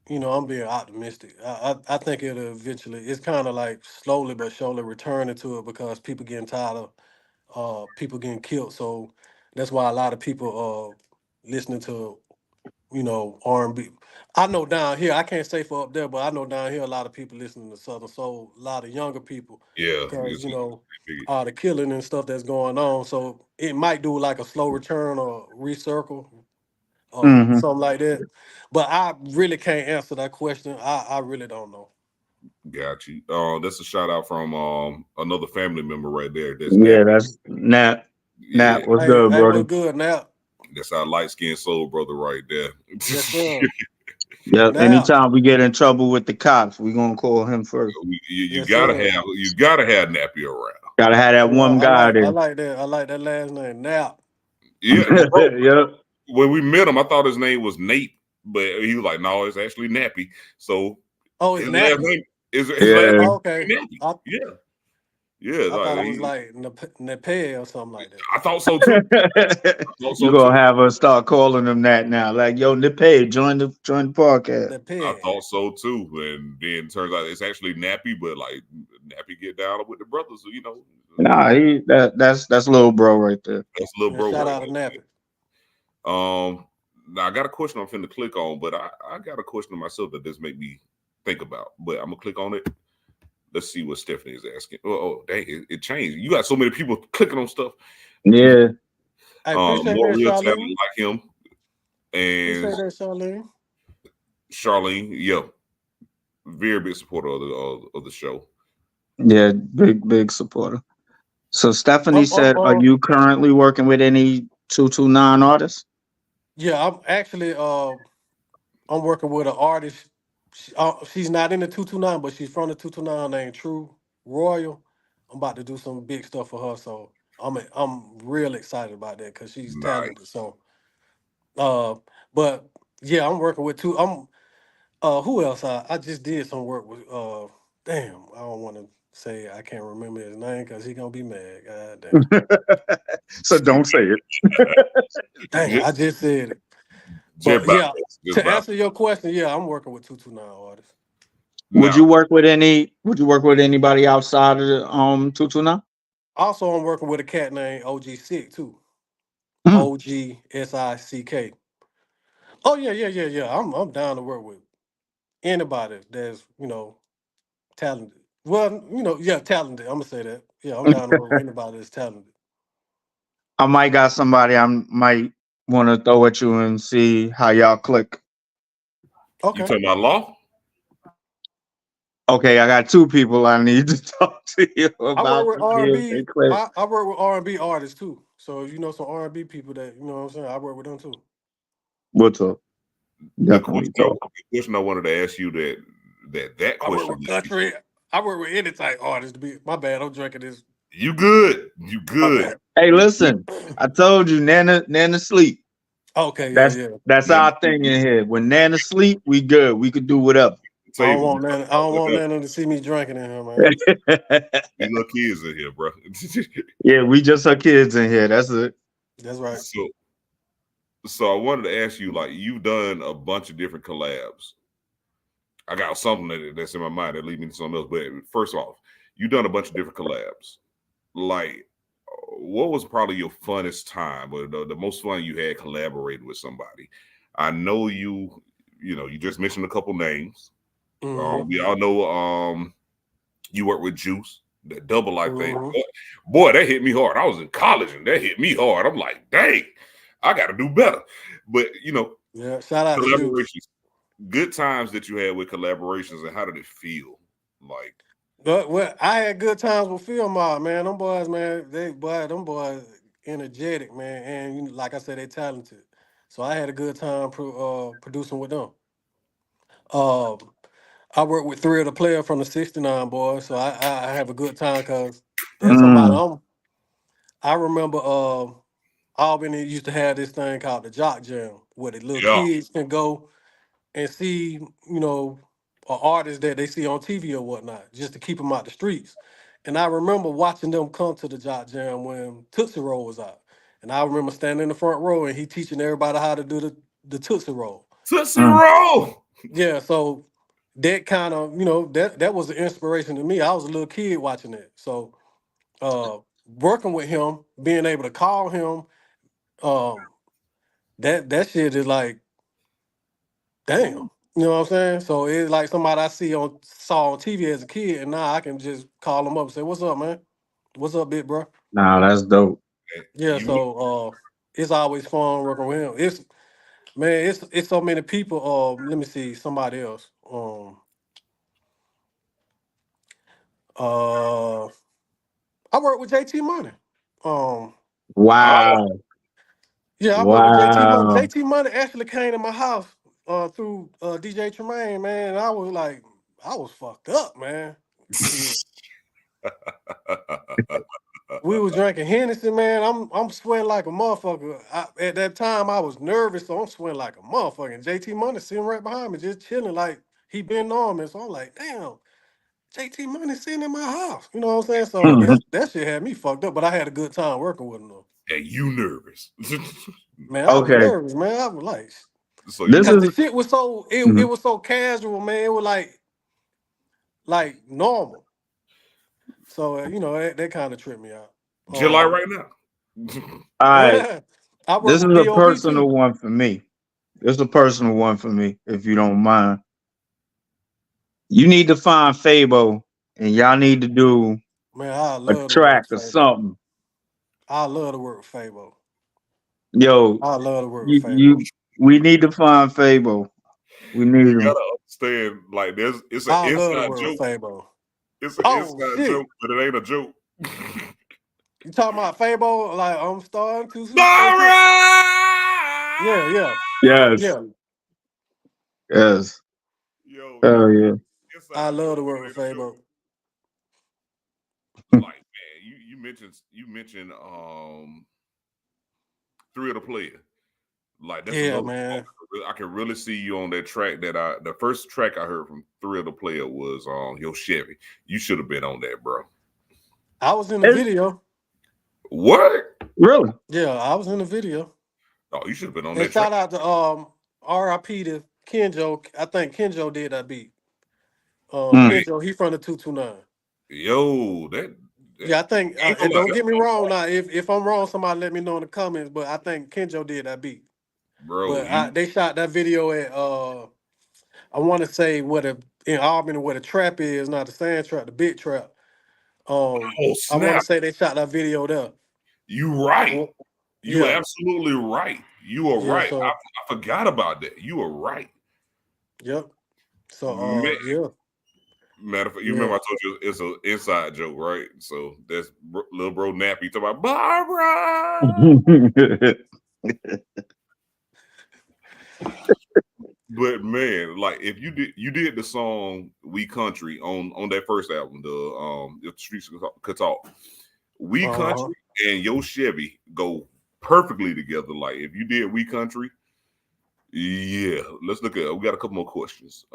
I'm being optimistic. I think it'll eventually. It's kind of like slowly but surely returning to it because people getting tired of people getting killed. So that's why a lot of people listening to R&B. I know down here, I can't say for up there, but I know down here a lot of people listening to Southern Soul, a lot of younger people, Yeah, because it's, the killing and stuff that's going on. So it might do like a slow return or recircle or Hmm. something like that. But I really can't answer that question. I really don't know. got you. That's a shout out from another family member right there. That's Yeah, Nappy. that's Nat. Yeah, Nat, what's Hey, good, hey, what's brother? good now? that's our light skinned soul brother right there. Yes, sir. Yep. Now, Anytime we get in trouble with the cops, we gonna call him first. You yes, gotta sir. have Nappy around. Gotta have that Yeah, one I guy like I there. like that. I like that last name. Now, Yeah, bro. Yep. When we met him, I thought his name was Nate, but he was like, "No, it's actually Nappy." So oh, it's his last Nappy. name is his last Yeah. Oh, name okay. is Nappy. Yeah, yeah. I Like thought it was like Nepal or something like that. I thought so too. I thought You so too. gonna have us start calling him that now. Like, yo, Nipe, join the podcast. I Nepal. thought so too, and then it turns out it's actually Nappy, but like Nappy get down with the brothers, so Nah, that's little bro right there. that's little Yeah, bro shout right out to Nappy. there. Now I got a question I'm finna click on, but I got a question myself that does make me think about. But I'm gonna click on it. Let's see what Stephanie is asking. Dang, it changed. You got so many people clicking on stuff. Yeah. I appreciate More that, real talent Charlene. like him and Appreciate that, Charlene. Charlene. Yeah, very big supporter of the show. Yeah, big supporter. So Stephanie I'm said, are you currently working with any 229 artists? yeah, I'm actually I'm working with an artist. She's not in the 229, but she's from the 229 named True Royal. I'm about to do some big stuff for her, so I'm real excited about that because she's talented. Nice. So uh, but yeah, I'm working with two. Who else? I just did some work with. Damn, I don't want to say I can't remember his name because he gonna be mad. God damn. So don't say it. Dang, Just, I just said it. just But yeah, bypass. Just to bypass. answer your question, yeah, I'm working with 229 artists. Would Now, you work with anybody outside of the 229? Also, I'm working with a cat named OG Sick too. Mm. OGSICK. Oh yeah. I'm down to work with anybody that's talented. Well, yeah, talented. I'm gonna say that. Yeah, I'm down to work with anybody that's talented. I might got somebody I might want to throw at you and see how y'all click. you Okay. talking about law? Okay, I got two people I need to talk to you I work about with to see if they R&B. click. I work with R&B artists too. So if you know some R&B people that what I'm saying, I work with them too. We'll talk. The Definitely question, talk. I wanted to ask you that I work question. with country. I work with any type artist. To be my bad. I'm drinking this. You good? You My good? bad. Hey, listen, I told you, Nana sleep. Okay, That's yeah. that's Now, our thing in here. When Nana sleep, we good. We could do whatever. table. You I talking don't about want whatever. Nana to see me drinking in here, man. We little kids in here, bro. Yeah, we just our kids in here. That's it. That's right. so, so I wanted to ask you, like, you've done a bunch of different collabs. I got something that's in my mind that leads me to something else. But first off, you've done a bunch of different collabs. Like, what was probably your funnest time or the most fun you had collaborating with somebody? I know you just mentioned a couple names. Mm-hmm. We all know you work with Juice, that double life thing. Mm-hmm. Boy, that hit me hard. I was in college and that hit me hard. I'm like, dang, I got to do better. But Yeah. Shout out to Juice. collaborations, good times that you had with collaborations, and how did it feel? Like, But I had good times with Film Mob, man. Them boys, man, them boys energetic, man, and like I said, they talented. So I had a good time producing with them. Um, I work with three of the players from the '69 boys, so I have a good time because that's somebody. Mm, I remember Albany used to have this thing called the Jock Jam, where the little yeah, kids can go and see, an artist that they see on TV or whatnot, just to keep them out the streets. And I remember watching them come to the Jock Jam when Tootsie Roll was out. And I remember standing in the front row and he teaching everybody how to do the Tootsie Roll. Tootsie Roll. Yeah, so that kind of, that was the inspiration to me. I was a little kid watching that. So working with him, being able to call him, um, that shit is like, damn. You know what I'm saying? So it's like somebody I saw on TV as a kid, and now I can just call him up and say, "What's up, man? What's up, big bro?" Nah, that's dope. Yeah. You So it's always fun working with him. It's so many people. Let me see somebody else. Uh, I work with JT Money. Um, oh, Wow. yeah, I work with JT Money. Wow. JT Money actually came to my house through DJ Tremaine, man. I was like, I was fucked up, man. Shit. We was drinking Hennessy, man. I'm sweating like a motherfucker. At that time, I was nervous, so I'm sweating like a motherfucker. And JT Money sitting right behind me, just chilling, like he been on me. So I'm like, damn, JT Money sitting in my house. You know what I'm saying? So that shit had me fucked up, but I had a good time working with him though. and you nervous. Man, I was Okay. nervous, man. I was like, So This you cause the is shit was so it Mhm. was so casual, man. It was like normal. So that kind of tripped me out. just like right now. all right. I work This is with a B.O.B. personal too. one for me. This is a personal one for me, if you don't mind. You need to find Fabo and y'all need to do Man, I a love to work track with or Fabo. something. I love to work with Fabo. Yo, I love to work with you Fabo. we need to find Fabo. We need You him. gotta understand, like it's an I love to inside work with joke. Fabo. It's an Oh inside shit. joke, but it ain't a joke. You talking about Fabo? Like I'm starting to suspect. Yeah, Alright! yeah, Yes. yeah. Yes. Yo, Oh yeah. I inside love joke, to but work it with ain't a joke. Fabo. Like, man, you mentioned Three of the Player. Like that's Yeah, another song man. I can really see you on that track. The first track I heard from Three of the Player was Yo Chevy. You should have been on that, bro. I was in the It's video. What? really. Yeah, I was in the video. Oh, you should have been on And that track. shout out to R.I.P. to Kenjo. I think Kenjo did that beat. Mm. Kenjo, he from the 229. Yo, that Yeah, I think, I ain't gonna and lie, don't that's get me my wrong. fault, Now, if I'm wrong, somebody let me know in the comments. But I think Kenjo did that beat. bro. But You they shot that video at I want to say in Albany where the trap is, not the sand trap, the big trap. oh I want to snap. say they shot that video there. You right. Oh, You yeah, absolutely right. You are yeah. right. So I forgot about that. You are right. yep. So Ma- yeah, Matter of fact, you yeah. remember I told you it's an inside joke, right? So that's little bro Nappy talking about Barbara. But man, like if you did the song "We Country" on that first album, the Streets Could Talk. We Uh huh. Country and Yo Chevy go perfectly together. Like if you did We Country, yeah. Let's look at. We got a couple more questions.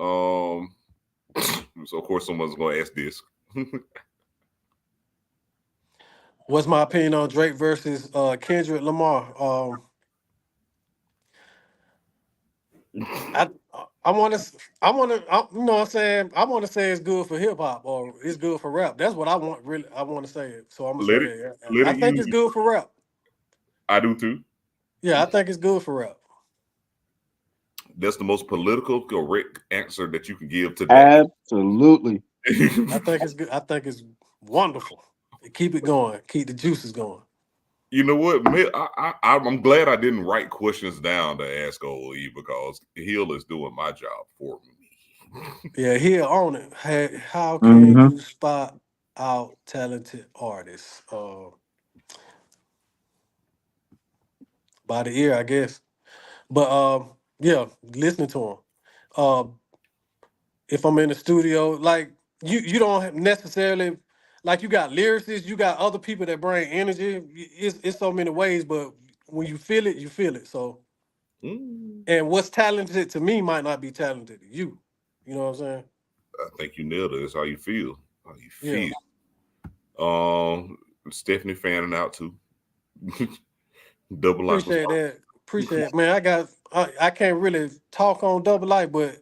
So of course someone's going to ask this. What's my opinion on Drake versus Kendrick Lamar? I I want to you know what I'm saying, I want to say it's good for hip hop or it's good for rap. That's what I want. Really, I want to say it. So I'm gonna say let it that. let I it think use it's you. good for rap. I do too. Yeah, I think it's good for rap. That's the most political correct answer that you can give today. Absolutely. I think it's good. I think it's wonderful. Keep it going. Keep the juices going. You know what, man? I'm glad I didn't write questions down to ask Ole E because Hill is doing my job for me. Yeah, here on it. How can Hmm. you spot out talented artists? By the ear, I guess. But yeah, listening to them. If I'm in the studio, like you don't necessarily like you got lyricists, you got other people that bring energy. It's so many ways, but when you feel it, you feel it. So Mm, and what's talented to me might not be talented to you. You know what I'm saying? I think you nailed it. That's how you feel. How you Yeah. feel. Stephanie fanning out too. Double Life was Appreciate that. Appreciate it. Man, I can't really talk on Double Life, but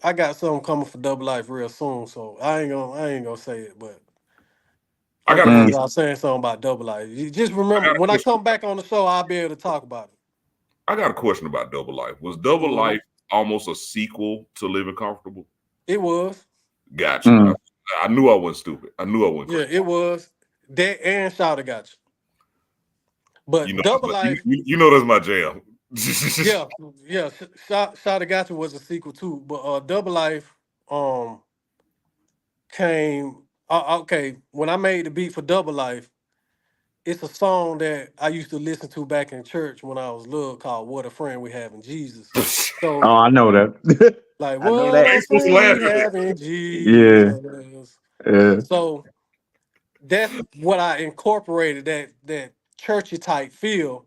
I got something coming for Double Life real soon. So I ain't gonna say it, but I I'm got a thinking question. about saying something about Double Life. You just I remember got a when I question. come back on the show, I'll be able to talk about it. I got a question about Double Life. Was Double Mhm. Life almost a sequel to Living Comfortable? It was. Got you. I knew I wasn't stupid. I knew I wasn't Yeah, crazy. it was. That and Shouter got you. You But know, Double Life, you know that's my jam. yeah, Shouter got you was a sequel too. But Double Life came okay, when I made the beat for Double Life, it's a song that I used to listen to back in church when I was little called What a Friend We Have in Jesus. Oh, So I know that. like I know what that. I a ain't supposed to friend laugh we at that. have in Yeah. Jesus. Yeah. So that's what I incorporated, that churchy type feel.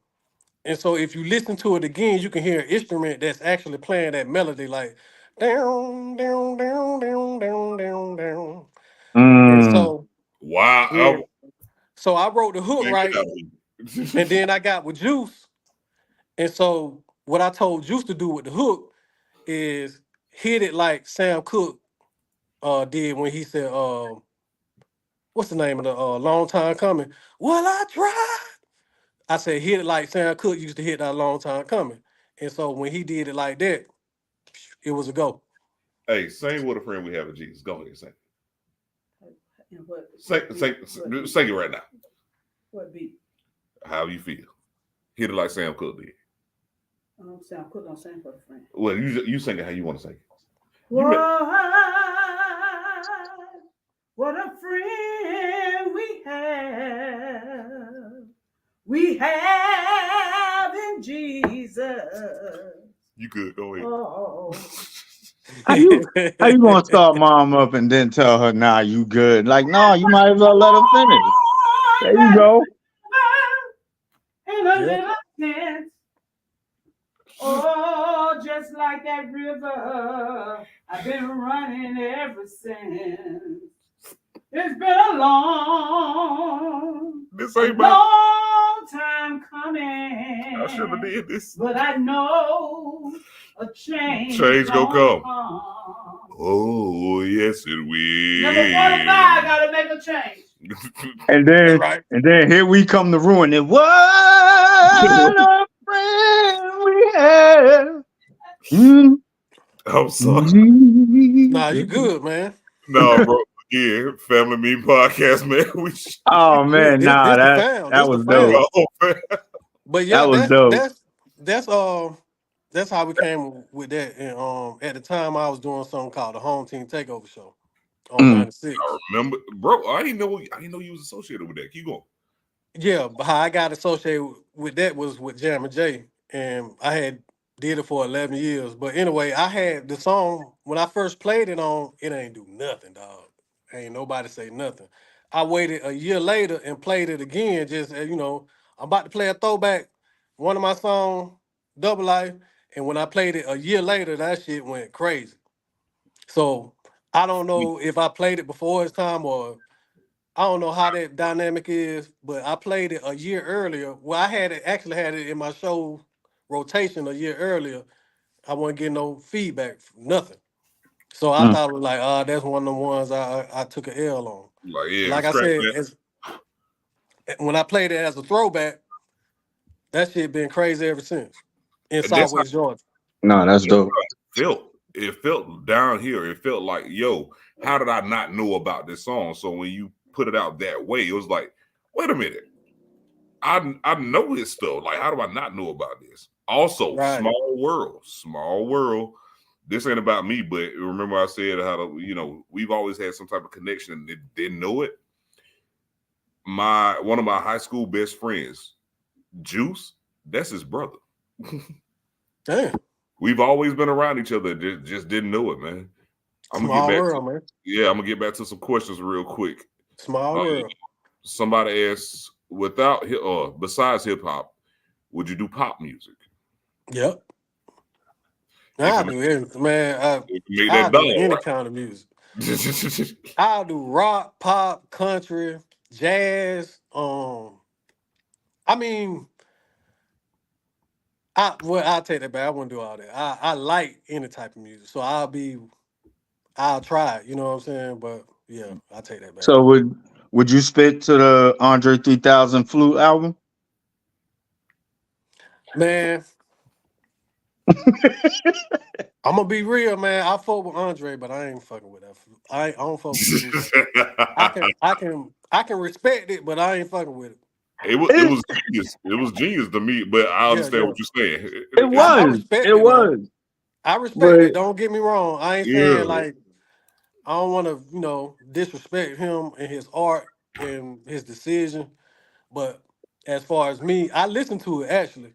And so if you listen to it again, you can hear an instrument that's actually playing that melody like down, down, down, down, down, down, down. And Mm. so Wow. yeah. So I wrote the hook Man, get right, out of here. and then I got with Juice. And so what I told Juice to do with the hook is hit it like Sam Cooke did when he said, what's the name of the long time coming? Well, I tried. I said hit it like Sam Cooke used to hit that long time coming. And so when he did it like that, it was a go. Hey, sing What a Friend We Have in Jesus. Go ahead, sing. And what Sing it right now. what beat? How you feel? Hit it like Sam Cooke did. Sam Cook don't sing for the friend. Well, you sing it how you want to sing it. What a friend we have. We have in Jesus. You could go ahead. Oh. How you gonna start mom up and then tell her, nah, you good? Like, no, you might as well let her finish. There you go. In a Yeah. little sense. Oh, just like that river, I've been running ever since. It's been a long time coming. I should have did this. But I know a change gonna come. come. Oh, yes, it will. Number 45 gotta make a change. And That's then right. here we come to ruin it. What a friend we have. Mm, I'm sorry. Nah, you Jesus. good, man. No, bro. Yeah, Family Me podcast, man. Oh Yeah, man, this nah, the fam. that This the was dope. fam. Oh, man. But That yeah, was dope. that's how we came with that. And at the time I was doing something called the Home Team Takeover Show on Mm, 96. Remember, bro, I didn't know you was associated with that. Keep going. Yeah, but how I got associated with that was with Jammer J, and I had did it for 11 years. But anyway, I had the song when I first played it on. It ain't do nothing, dog. Ain't nobody say nothing. I waited a year later and played it again. Just I'm about to play a throwback, one of my songs, Double Life, and when I played it a year later, that shit went crazy. So I don't know if I played it before its time or I don't know how that dynamic is, but I played it a year earlier. Well, I actually had it in my show rotation a year earlier. I wasn't getting no feedback, nothing. So I mm. thought it was like, that's one of the ones I took an L on. Like, yeah, Like I scratch said, that. when I played it as a throwback, that shit been crazy ever since in And that's Southwest Georgia. No, that's how dope. it felt. It felt down here. It felt like, yo, how did I not know about this song? So when you put it out that way, it was like, wait a minute. I know his stuff. Like, how do I not know about this? Also, Right. Small world. This ain't about me, but remember I said we've always had some type of connection and didn't know it. One of my high school best friends, Juice, that's his brother. Damn. We've always been around each other, just didn't know it, man. Small world, man. I'm gonna get back to some questions real quick. Small world. Somebody asks, besides hip hop, would you do pop music? Yep. I do anything, man. Make I that do dollar, any right? kind of music. I'll do rock, pop, country, jazz. I mean, I'll take that back. I wouldn't do all that. I like any type of music, so I'll try it. You know what I'm saying? But yeah, I'll take that back. So would you spit to the Andre 3000 Flute album? Man, I'm gonna be real, man. I fuck with Andre, but I ain't fucking with that. I don't fuck with Flute like that. I can respect it, but I ain't fucking with it. It was It, genius. It was genius to me, but I Yeah, understand yeah. what you're saying. it I was. respect It it now. was. I respect But it. Don't get me wrong. I ain't Yeah, saying like I don't want to, disrespect him and his art and his decision. But as far as me, I listened to it actually,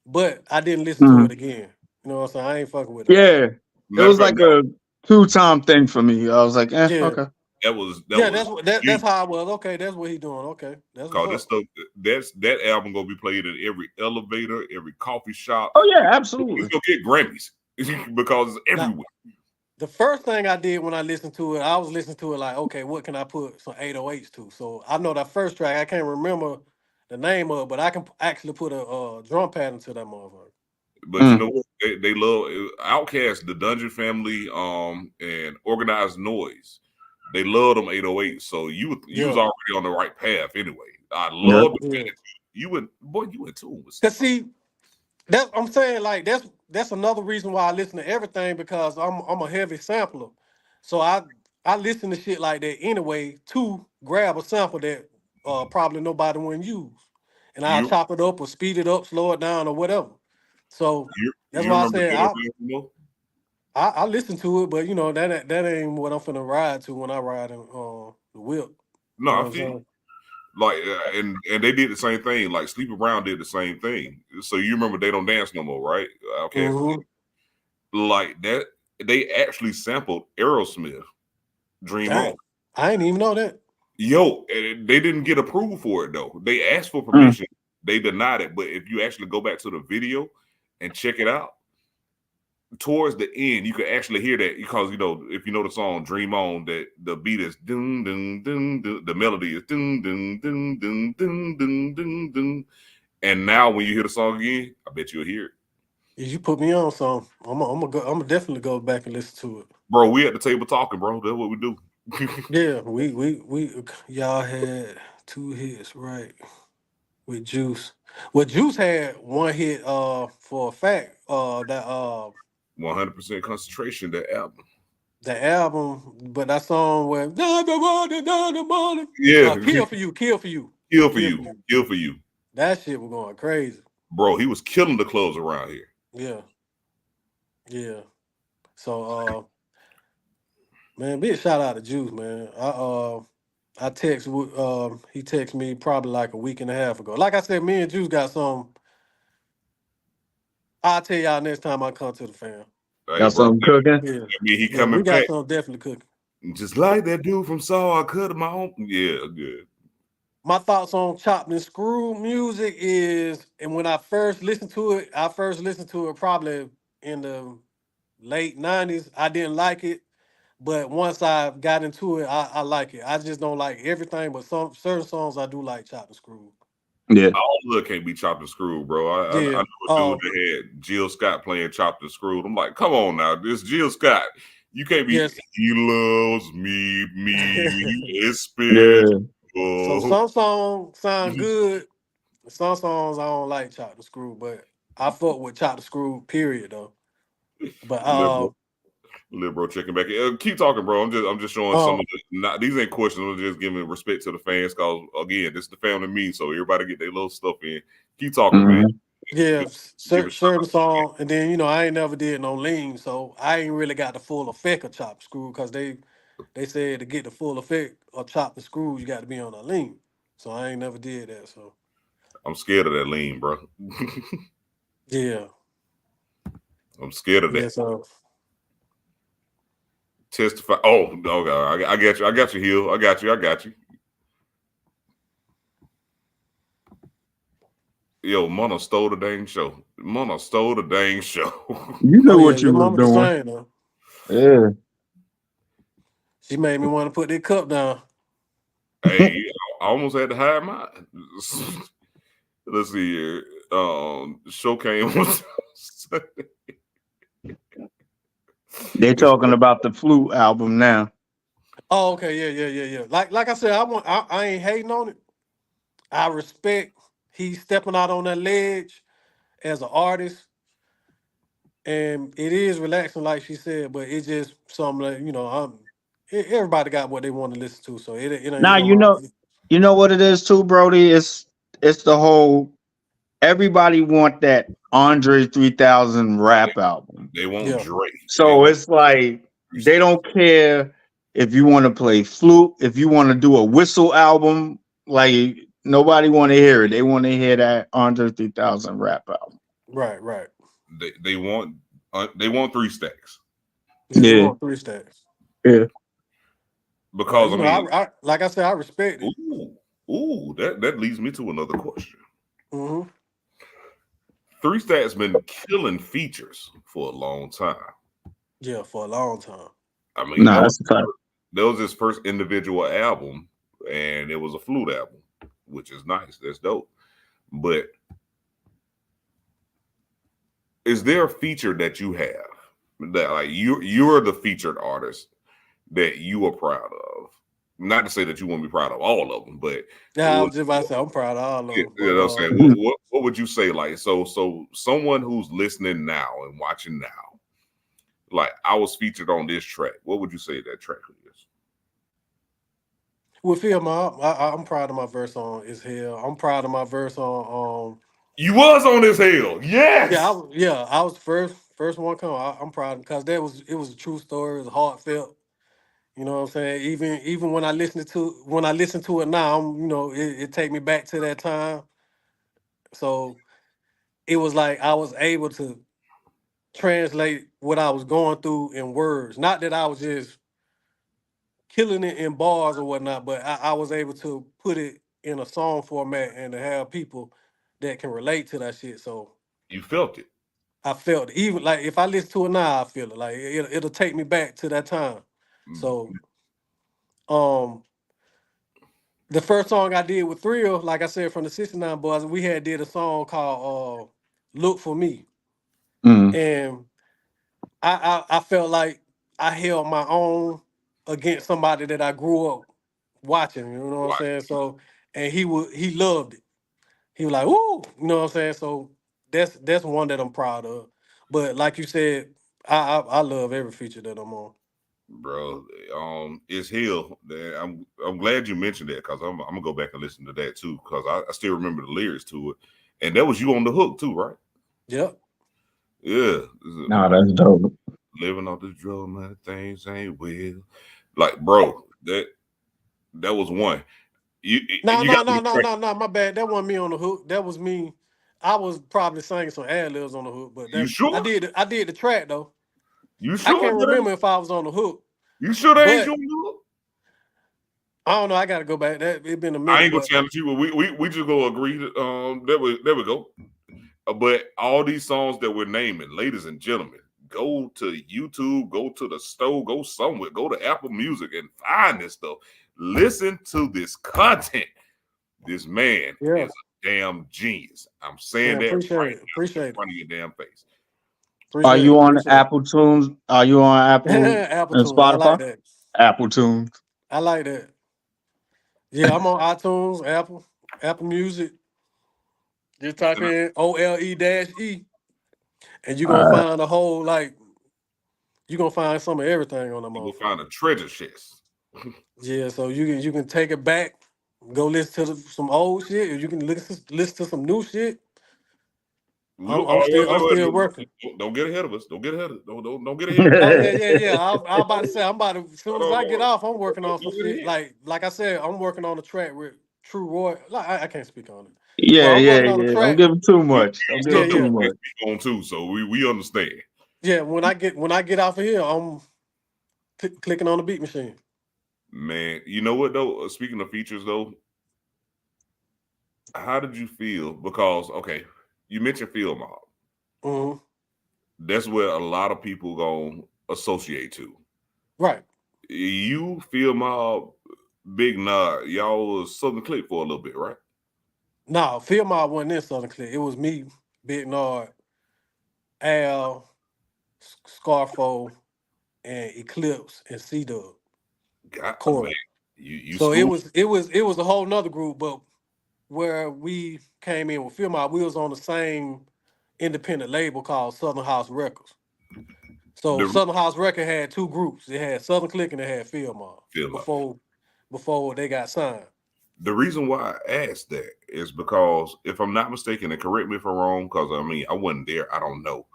but I didn't listen to mhm. it again. You know what I'm saying? I ain't fucking with that. Yeah, it matter of was fact, like a 2-time thing for me. I was like, Yeah, okay. that yeah. was That's genius. how I was. Okay, that's what he doing. Okay, that's what's Cause this up. stuff, that album gonna be played in every elevator, every coffee shop. Oh yeah, It's absolutely. gonna get Grammys because it's Now, everywhere. the first thing I did when I listened to it, I was listening to it like, okay, what can I put some 808s to? So I know that first track, I can't remember the name of it, but I can actually put a drum pattern to that motherfucker. But you Mm. know what? They love Outkast, the Dungeon Family, and Organized Noise. They love them 808. So you was Yeah, already on the right path anyway. I Yep. love the fact yeah. that you went, boy, you went tune with Cause stuff. see, I'm saying like that's another reason why I listen to everything because I'm a heavy sampler, so I listen to shit like that anyway to grab a sample that probably nobody wouldn't use, and I'll You chop it up or speed it up, slow it down or whatever. So that's you why I remember said Ghetto Blaster? I listen to it, but that ain't what I'm finna ride to when I ride in the whip. You No, know I what I'm feel you. saying? Like and they did the same thing. Like Sleepy Brown did the same thing. So you remember They Don't Dance No More, right? Outkast Mm-hmm. like that. They actually sampled Aerosmith, Dream On. Dang, I ain't even know that. Yo, they didn't get approved for it though. They asked for Mm. permission. They denied it. But if you actually go back to the video and check it out, towards the end, you can actually hear that because if you know the song "Dream On," that the beat is dun dun dun, dun the melody is dun dun dun dun dun dun dun dun. And now when you hear the song again, I bet you'll hear it, You put me on some. I'm gonna definitely go back and listen to it. bro. We at the table talking, bro. That's what we do. Yeah, we y'all had 2 hits, right? With Juice. Well, Juice had one hit for a fact. That 100% concentration. That album. the album, but that song where Yeah, Kill for You, Kill for You. kill for Kill for you, You. kill for you, That shit was going crazy. bro. He was killing the clubs around here. Yeah, yeah. So man, big shout out to Juice, man. I text he texted me probably like a week and a half ago. Like I said, me and Juice got some. I'll tell y'all next time I come to the fam. Hey, Got bro. something cooking? Yeah. I mean, he Yeah, we coming got back some definitely cooking. just like that dude from Saw. I cut my own. Yeah, good. My thoughts on chopped and screwed music is, and when I first listened to it, probably in the late 90s. I didn't like it, but once I got into it, I like it. I just don't like everything, but some certain songs I do like chopped and screwed. Yeah. All look can't be chopped and screwed, bro. I Yeah. know a dude that had Jill Scott playing chopped and screwed. I'm like, come on now, this Jill Scott. You can't be. Yes. He loves me, it's Yeah. So spiritual. some songs sound good. Some songs I don't like chopped and screwed, but I fuck with chopped and screwed, period though. But Liberal checking back. Keep talking, bro. I'm just showing some um of the. Not, these ain't questions. I'm just giving respect to the fans, cause again, this is the family me. So everybody get their little stuff in. Keep talking, man. Mhm. yeah, Give a shout certain song, and then I ain't never did no lean, so I ain't really got the full effect of chopped and screwed because they said to get the full effect of chopped and screwed, you got to be on a lean. So I ain't never did that. So I'm scared of that lean, bro. yeah, I'm scared of yeah. that. So Testify. Oh, God. I got you. I got you, Hill. I got you. Yo, Mono stole the dang show. You oh knew yeah, what you your was mama can doing. sing though. Yeah. She made me want to put that cup down. Hey, I almost had to hide mine. Let's see here. show came on Sunday. They're talking about the Flute album now. Oh, okay, yeah. Like I said, I ain't hating on it. I respect he's stepping out on that ledge as an artist, and it is relaxing, like she said. But it's just something that everybody got what they want to listen to, so it ain't Now something. you know what it is too, Brody. It's the whole. Everybody want that Andre 3000 rap album. They want Yeah, Drake. They So want it's like three they stacks. don't care if you want to play flute, if you want to do a whistle album. Like nobody want to hear it. They want to hear that Andre 3000 rap album. right. They want three stacks. Yeah, they Yeah, want three stacks. yeah. But Because I mean, I like I said, I respect it. that leads me to another question. Hmm. Three Stacks been killing features for a long time. Yeah, for a long time. I mean, Nah, that's a fact. that was his first individual album, and it was a flute album, which is nice. That's dope. But is there a feature that you have that like you're the featured artist that you are proud of? Not to say that you won't be proud of all of them, but Yeah, I was just about to say I'm proud of all of you them. know what I'm But saying? What would you say? Like, so someone who's listening now and watching now, like I was featured on this track. What would you say that track is? with Phil, I'm proud of my verse on Is Hell. I'm proud of my verse on You was on this hill. Yes. I was first one come. I'm proud because it was a true story. It was heartfelt. You know what I'm saying? Even when I listen to it now, it take me back to that time. So it was like I was able to translate what I was going through in words. Not that I was just killing it in bars or whatnot, but I was able to put it in a song format and to have people that can relate to that shit. So You felt it. I felt it. Even like if I listen to it now, I feel it. Like it'll take me back to that time. Mm. So um the first song I did with Thrill, like I said, from the 69 Boys, we had did a song called Look For Me. Mm. And I felt like I held my own against somebody that I grew up watching, you know what I'm Right, saying? So and he loved it. He was like, "Ooh," you know what I'm saying? So that's one that I'm proud of. But like you said, I love every feature that I'm on. bro. It's hill. I'm glad you mentioned that because I'm gonna go back and listen to that too because I still remember the lyrics to it, and that was you on the hook too, right? Yep. Yeah. Nah, that's dope. Living off the drug, man. Things ain't well. Like, bro, that was one. You No, you no, got no, me no, crazy. no, no. My bad. That wasn't me on the hook. That was me. I was probably singing some ad libs on the hook, but You that sure? I did the track though. You I sure can't that ain't, remember if I was on the hook, you sure that ain't you but on the hook? I don't know. I got to go back. That it been a I minute, ain't gonna but challenge you, but we just gonna agree that there we go. But all these songs that we're naming, ladies and gentlemen, go to YouTube, go to the store, go somewhere, go to Apple Music and find this stuff. Listen to this content. This man yeah, is a damn genius. I'm saying man, that appreciate right it, now in appreciate it, front of your damn face. Are appreciate it, you on appreciate Apple Tunes? Are you on it. Apple Apple and Tunes, I like Spotify? that. Apple Tunes. I like that. Yeah, I'm on iTunes, Apple Music. Just type And in OLE-E, and you're gonna Uh, find a whole you're gonna find some of everything on the you will motherfucker. find a treasure chest. Yeah, so you can take it back, go listen to some old shit, or you can listen to some new shit. I'm still working. Don't get ahead of us. Don't get ahead of don't get ahead. Oh yeah. I about to say I'm about to as soon as I get Hold off, I'm working on some Don't get shit. ahead. Like I said, I'm working on a track with True Roy. Like I can't speak on it, but yeah, I'm yeah, working on a yeah. Don't track. give them too We much. got Don't give Yeah, them stuff that too yeah, we can much. speak on too, so we understand. yeah. When I get off of here, I'm clicking on the beat machine. Man, you know what though? Speaking of features though, how did you feel? Because okay, you mentioned Field Mob. Hmm. That's where a lot of people gonna associate to. Right. You Field Mob, Big Nod, y'all was Southern Click for a little bit, right? No, Phil Mob wasn't in Southern Click. It was me, Big Nard, Al, Scarfo, and Eclipse and C-Dub, God, man, Corey. you So it school. was a whole nother group, but where we came in with Phil Mob, we was on the same independent label called Southern House Records. So The Southern House Record had two groups. It had Southern Click and it had Phil Mob film up. before they got signed. The reason why I asked that is because, if I'm not mistaken, and correct me if I'm wrong, because I mean I wasn't there, I don't know.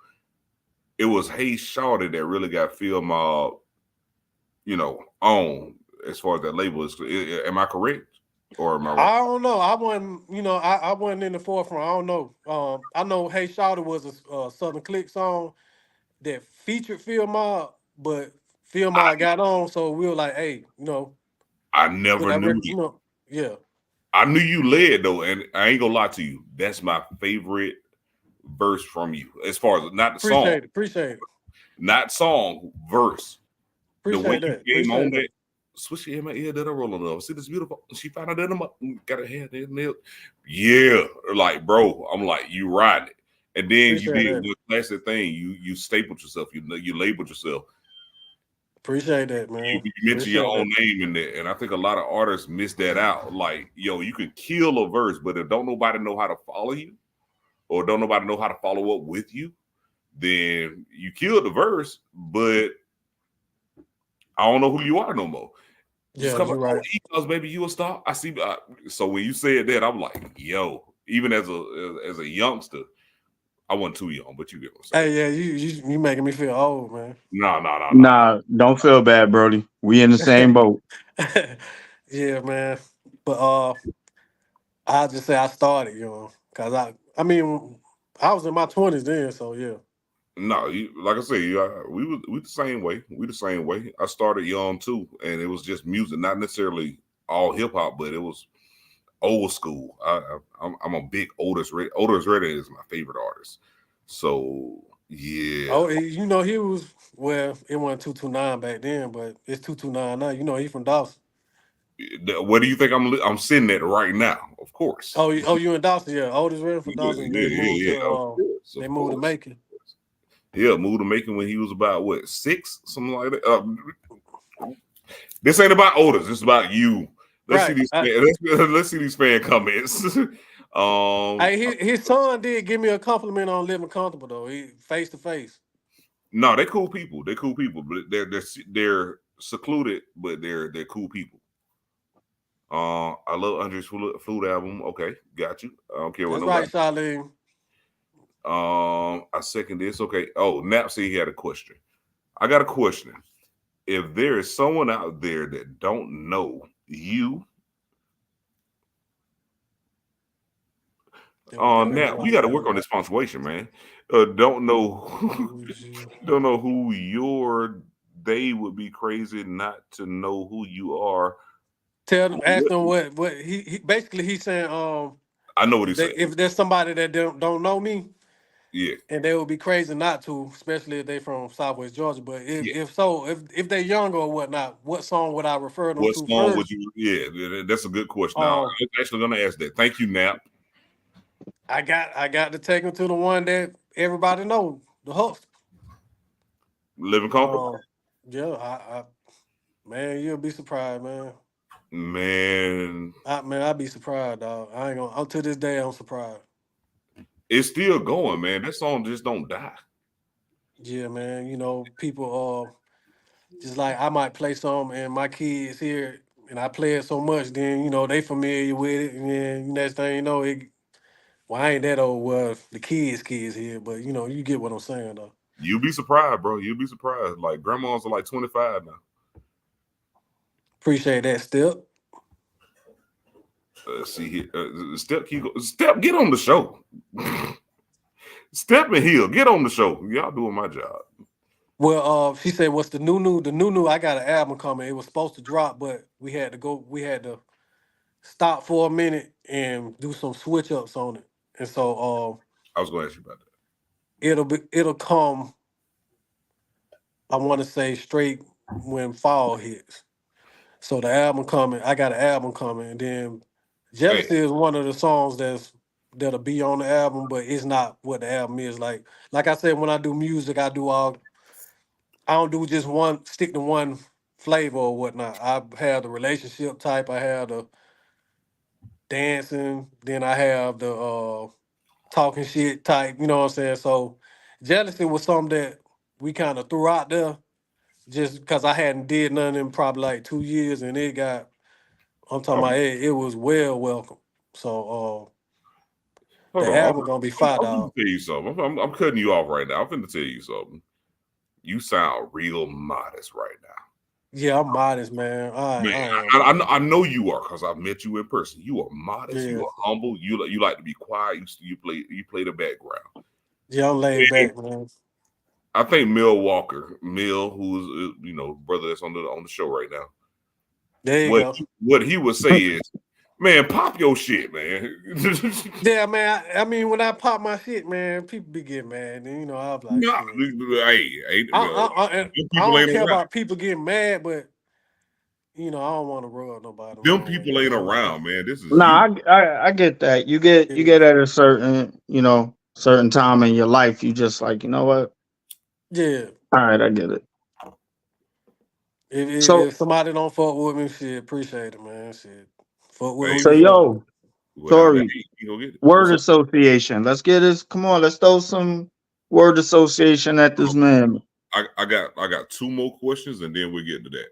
It was Hey Shawty that really got Phil Mob, on as far as that label is. Am I correct or am I wrong? I don't know. I wasn't, I wasn't in the forefront. I don't know. I know Hey Shawty was a Southern Click song that featured Phil Mob, but Phil I Mob got on, so we were like, hey, I put never that knew record, that. yeah. I knew you led though, and I ain't gonna lie to you. That's my favorite verse from you, as far as not the song, Appreciate it. not song, verse. The way Appreciate you that. came on Appreciate that, that. switch in my ear that I roll on. See this beautiful. She found out that I'm got her hair there, nail. Yeah, like bro, I'm like you ride it, and then you Appreciate did that. one classic thing. You stapled yourself. You labeled yourself. Appreciate that, You, man. you mentioned your Appreciate own that. name in there, and I think a lot of artists miss that out. Like yo, you can kill a verse, but if don't nobody know how to follow you, or don't nobody know how to follow up with you, then you killed the verse, but I don't know who you are no more. Just Yeah, come you're like, right. because baby, you a star. I see. So when you said that, I'm like, yo. Even as a youngster, I wasn't too young, but you get what I'm saying. Hey, yeah, you making me feel old, man. No. Nah, don't feel bad, Brody. We in the same boat. Yeah, man. But I'll just say I started, because I mean, I was in my 20s then, so yeah. No, like I said, we the same way. We the same way. I started young too, and it was just music, not necessarily all hip hop, but it was old school. I'm a big Otis Redding. Otis Redding is my favorite artist. So yeah. Oh, he was, well, it wasn't 229 back then, but it's 229 now. He from Dawson. Where do you think I'm sitting at right now? Of course. You in Dawson, yeah. Oldest Redding from Yeah, Dawson. yeah, yeah, yeah. Of course, They of moved to course. Macon. Yeah, moved to Macon when he was about what 6, something like that. This ain't about Otis. It's about you. Let's see Right. these. Let's see these fan comments. Hey, his son did give me a compliment on living comfortable though. He face to face. No, they're cool people. They're cool people, but they're secluded, but they're cool people. I love Andre's food album. Okay, got you. I don't care what That's right, nobody. Charlene. I second this. Okay. Oh, Nap said he had a question. I got a question. If there is someone out there that don't know you, Nap, we got to work on this punctuation, man. Don't know, don't know who you're. They would be crazy not to know who you are. Ask them what he basically he's saying. I know what he's saying. If there's somebody that don't know me, Yeah. and they would be crazy not to, especially if they from Southwest Georgia. But Yeah. if they're younger or whatnot, what song would I refer them What to song would first? you? Yeah, that's a good question. Now, I'm actually going to ask that. Thank you, Nap. I got to take them to the one that everybody knows, the Huff. Living comfortable. Yeah, man, you'll be surprised, man. Man, I'd be surprised, dog. I ain't gonna. Until this day, I'm surprised. it's still going, man. That song just don't die. Yeah, man. People just like I might play some, and my kids here, and I play it so much, then they familiar with it, and then next thing you know, I ain't that old. Well, the kids here, but you get what I'm saying, though. You'll be surprised, bro. You'll be surprised. Like grandmas are like 25 now. Appreciate that, Step. See here, Step, Step, get on the show. Step and Hill, get on the show. Y'all doing my job. Well, she said, "What's the new? The new? I got an album coming. It was supposed to drop, but we had to go. We had to stop for a minute and do some switch ups on it. And so I was going to ask you about that. it'll come. I want to say straight when fall hits. So the album coming. I got an album coming, and then Jealousy is one of the songs that'll be on the album, but it's not what the album is. Like I said, when I do music, I don't do just stick to one flavor or whatnot. I have the relationship type, I have the dancing, then I have the talking shit type, you know what I'm saying? So jealousy was something that we kind of threw out there just because I hadn't did nothing in probably like 2 years, and I'm talking about it was well welcome. So Hold the on, album gonna be I'm fire, gonna dog. tell you something. I'm cutting you off right now. I'm finna tell you something. You sound real modest right now. Yeah, I'm modest, man. Man, I am. I know you are because I've met you in person. You are modest. Yeah. You are humble. You like to be quiet. You play the background. Yeah, I'm laid And back, man. I think Mill Walker, who's brother that's on the show right now. There you go. What he would say is, man, pop your shit, man. Yeah, man. I mean, when I pop my shit, man, people be getting mad. And, I was like, Nah, shit. them I people don't ain't care around. about people getting mad, but I don't want to rub nobody Them wrong way. people ain't around, man. This is Nah, you. I get that. You get at a certain time in your life, you just like, you know what? Yeah. All right, I get it. If So somebody don't fuck with me, shit, appreciate it, man. Shit. Fuck with who Hey, so you fuck with. yo, whatever that Tori, is, you go get it. word What's up? association. Let's get this. Come on, let's throw some word association at this man. I got two more questions and then we'll get to that.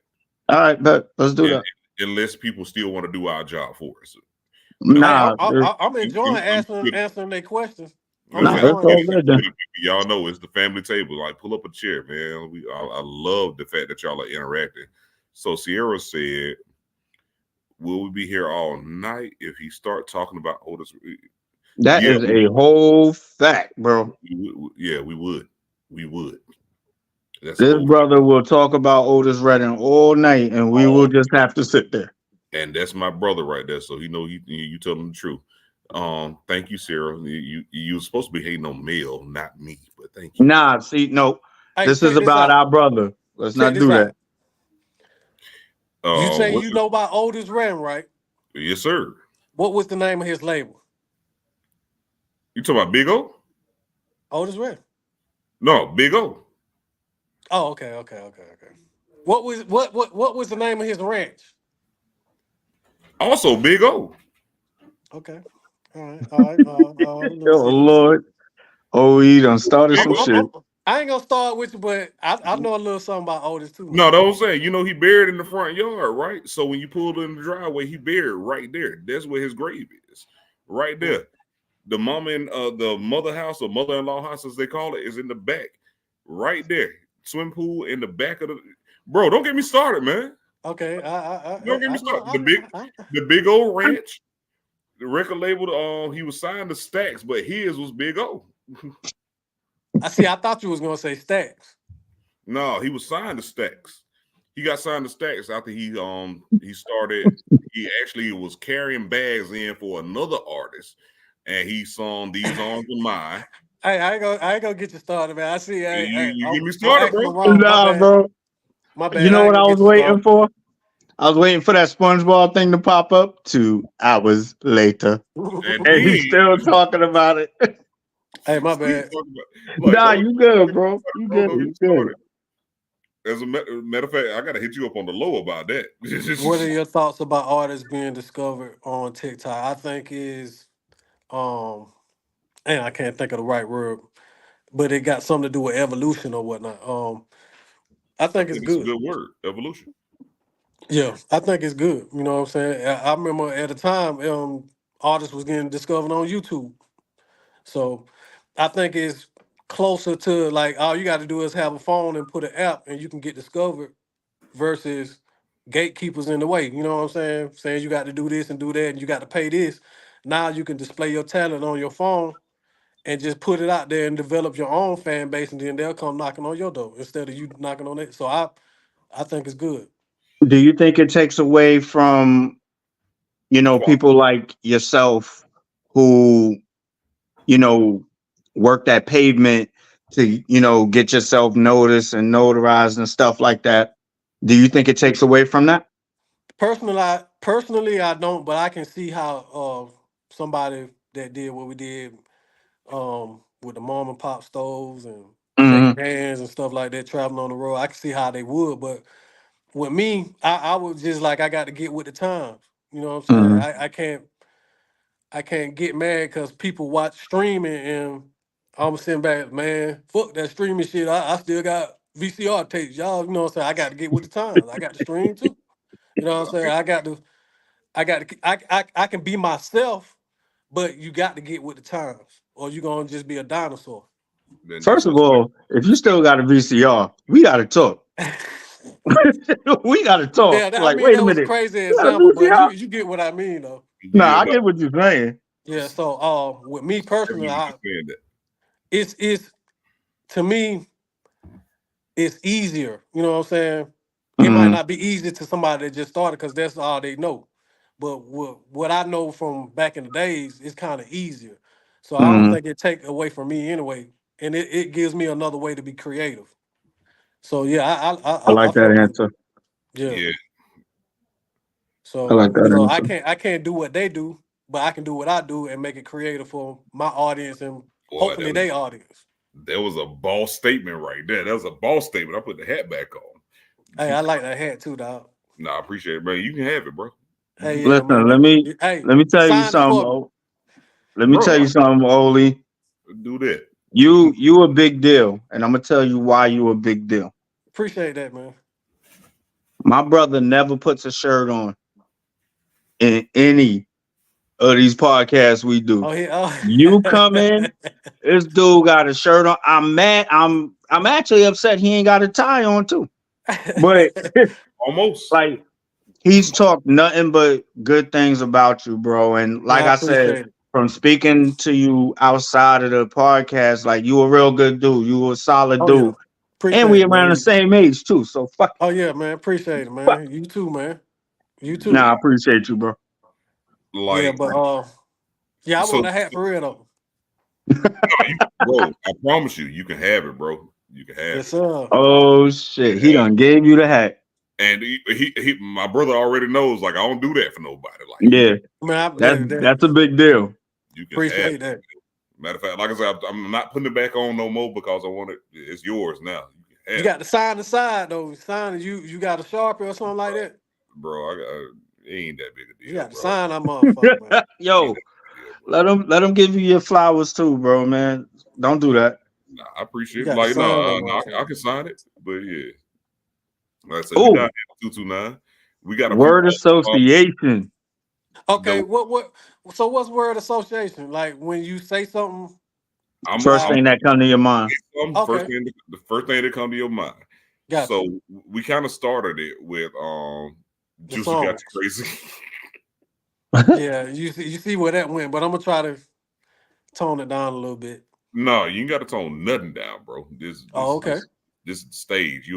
All right, bet. Let's do And, that. unless people still want to do our job for us. Hey, Nah, I'm enjoying good. answering their questions. I'm nah, Okay. that's enjoying all it. good then. Y'all know it's the family table. Like, pull up a chair, man. I love the fact that y'all are interacting. So Sierra said, "Will we be here all night if he start talking about Otis?" That Yeah, is a whole fact, bro. yeah, we would. We would. That's a This whole, brother will talk about Otis Redding all night, and we will just have to sit there. and that's my brother right there. So you tell him the truth. Thank you, Sarah. You were supposed to be hating on Mel, not me, but thank you. Nah, see, no, Hey, this is check this about out. our brother. Let's Check not this do out. that. You say What? you know about Otis Redding, right? Yes, sir. What was the name of his label? You talking about Big O? Otis Redding. No, Big O. Oh, okay. What was the name of his ranch? Also Big O. Okay. All right. Let me Oh see. Lord, he done started Big some O. shit. I ain't gonna start with you, but I know a little something about Otis too No, now. that was saying. He buried in the front yard, right? So when you pulled in the driveway, he buried right there. That's where his grave is, right there. The mom and the mother house or mother-in-law house, as they call it, is in the back, right there. Swim pool in the back of the. Bro, don't get me started, man. Okay. Don't get me I know. started. The big old ranch, the record label. He was signed to Stax, but his was Big O. I see. I thought you was gonna say Stacks. No, he was signed to Stax. He got signed to Stax after he started. He actually was carrying bags in for another artist, and he sung "These Arms Are Mine." Hey, I ain't gonna get you started, man. I see. You get me I'm started, acting bro. wrong. My Nah, bad. bro. My You bad. know I ain't what I gonna was get you waiting started. for? I was waiting for that SpongeBob thing to pop up 2 hours later, And and then he's still talking about it. Hey, my still bad. talking about like Nah, don't you good, bro. You good. don't get me You good. started. As a matter of fact, I gotta hit you up on the low about that. What are your thoughts about artists being discovered on TikTok? I think um, and I can't think of the right word, but it got something to do with evolution or whatnot. I I think it's think it's a good. good word, evolution. Yeah, I think it's good. You know what I'm saying? I remember at the time, artists was getting discovered on YouTube. So I think it's closer to like all you got to do is have a phone and put an app and you can get discovered versus gatekeepers in the way. You know what I'm saying? Saying you got to do this and do that and you got to pay this. Now you can display your talent on your phone and just put it out there and develop your own fan base, and then they'll come knocking on your door instead of you knocking on it. So I think it's good. Do you think it takes away from, people like yourself who, you know, work that pavement to, get yourself noticed and notarized and stuff like that? Do you think it takes away from that? Personally, personally, I don't, but I can see how somebody that did what we did with the mom and pop stoves and Hmm. shaking hands and stuff like that, traveling on the road. I can see how they would, but with me, I was just like I got to get with the times. You know what I'm saying? Hmm. I can't get mad because people watch streaming and I'm sitting back, man, fuck that streaming shit. I still got VCR tapes. Y'all, you know what I'm saying? I got to get with the times. I got to stream too. You know what I'm saying? I can be myself, but you got to get with the times, or you're gonna just be a dinosaur. Then that's First of what's all, if you still got a VCR, we got to talk. We got to talk. Yeah, I Like, mean wait a that was a minute. crazy You got a example, but VCR? you get what I mean though. Nah, yeah, I no, get what you're saying. Yeah, so with me personally, definitely understand that. it's to me it's easier. You know what I'm saying? It might Mm, not be easy to somebody that just started because that's all they know. But what I know from back in the days is kind of easier. So I don't mm. think it take away from me anyway. And it gives me another way to be creative. So yeah, I I like that fuck with it. answer. Yeah. Yeah, I So, like that answer. I can't do what they do, but I can do what I do and make it creative for my audience and boy, hopefully their audience. that was a boss statement right there. That was a boss statement. I put the hat back on. Hey, I like that hat too, dog. Nah, I appreciate it, man. You can have it, bro. Hey, yeah, Listen, man. Hey, let me tell you sign it something. for me. Let me Bro, tell you something, Ole. do that. You a big deal, and I'm gonna tell you why you a big deal. Appreciate that, man. My brother never puts a shirt on in any of these podcasts we do. Oh, he, You come in, this dude got a shirt on. I'm mad. I'm actually upset he ain't got a tie on too. But Almost. like he's talked nothing but good things about you, bro. And Man, like I I said, appreciate it. from speaking to you outside of the podcast, like you a real good dude. You a solid Oh, yeah. dude. And Appreciate we it, around the man. same age too. So fuck Oh, yeah, man. Appreciate it, fuck. man. You too, man. You too. Nah, I appreciate you, bro. Yeah, Like, but yeah, I so, want a hat for real though. bro, I promise you, you can have it, bro. You can have Yes, it. sir. Oh shit. He done gave you the hat. And my brother already knows, like, I don't do that for nobody. Like, Yeah. Man, That's a big deal. you can have appreciate it. that. Matter of fact, like I said, I'm not putting it back on no more because I want it. It's yours now. You can You have got to sign the side though. Sign it. You got a Sharpie or something like that. it, bro. It ain't that big a You deal, got to bro. sign that motherfucker, man. Ain't Yo, that big a deal, bro. let him give you your flowers too, bro, man. Don't do that. Nah, I You appreciate it. got to Like, no, sign that I motherfucker. can sign it, but yeah. Like I said, we Oh, got 229. We got a few. word association. Okay, The what? So what's word association? Like when you say something, First I'm like thing that come to your mind. first okay, thing the first thing that come to your mind. got you. So we kind of started it with The Juicy got songs. you crazy. Yeah, you see where that went, but I'm gonna try to tone it down a little bit. No, you ain't got to tone nothing down, bro. This Oh, this okay, this this is the stage.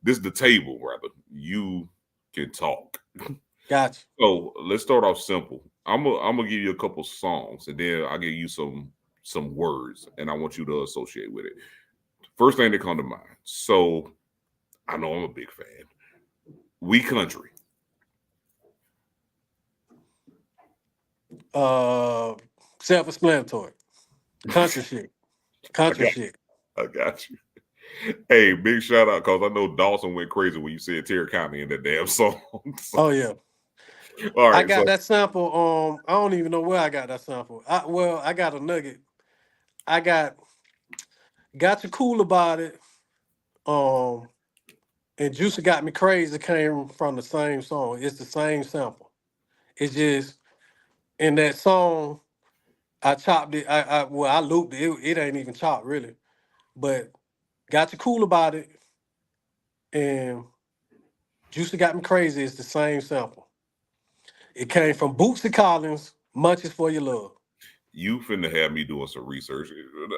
This is the table, rather. You can talk. got you. So let's start off simple. I'm gonna give you a couple songs, and then I'll give you some words, and I want you to associate with it. First thing that come to mind. So I know I'm a big fan. We Country. Self-explanatory. Country shit. I Country got shit. I got you. Hey, big shout out because I know Dawson went crazy when you said Terry County in that damn song. So, Oh yeah, all I right, got so that sample. I don't even know where I got that sample. I got a nugget. I got you cool about it. Um, and Juicy Got Me Crazy came from the same song. It's the same sample. It's just in that song, I chopped it. I looped it. It ain't even chopped really. But Got You Cool About It and Juicy Got Me Crazy is the same sample. It came from Bootsy Collins, Munches for Your Love. you finna have me doing some research.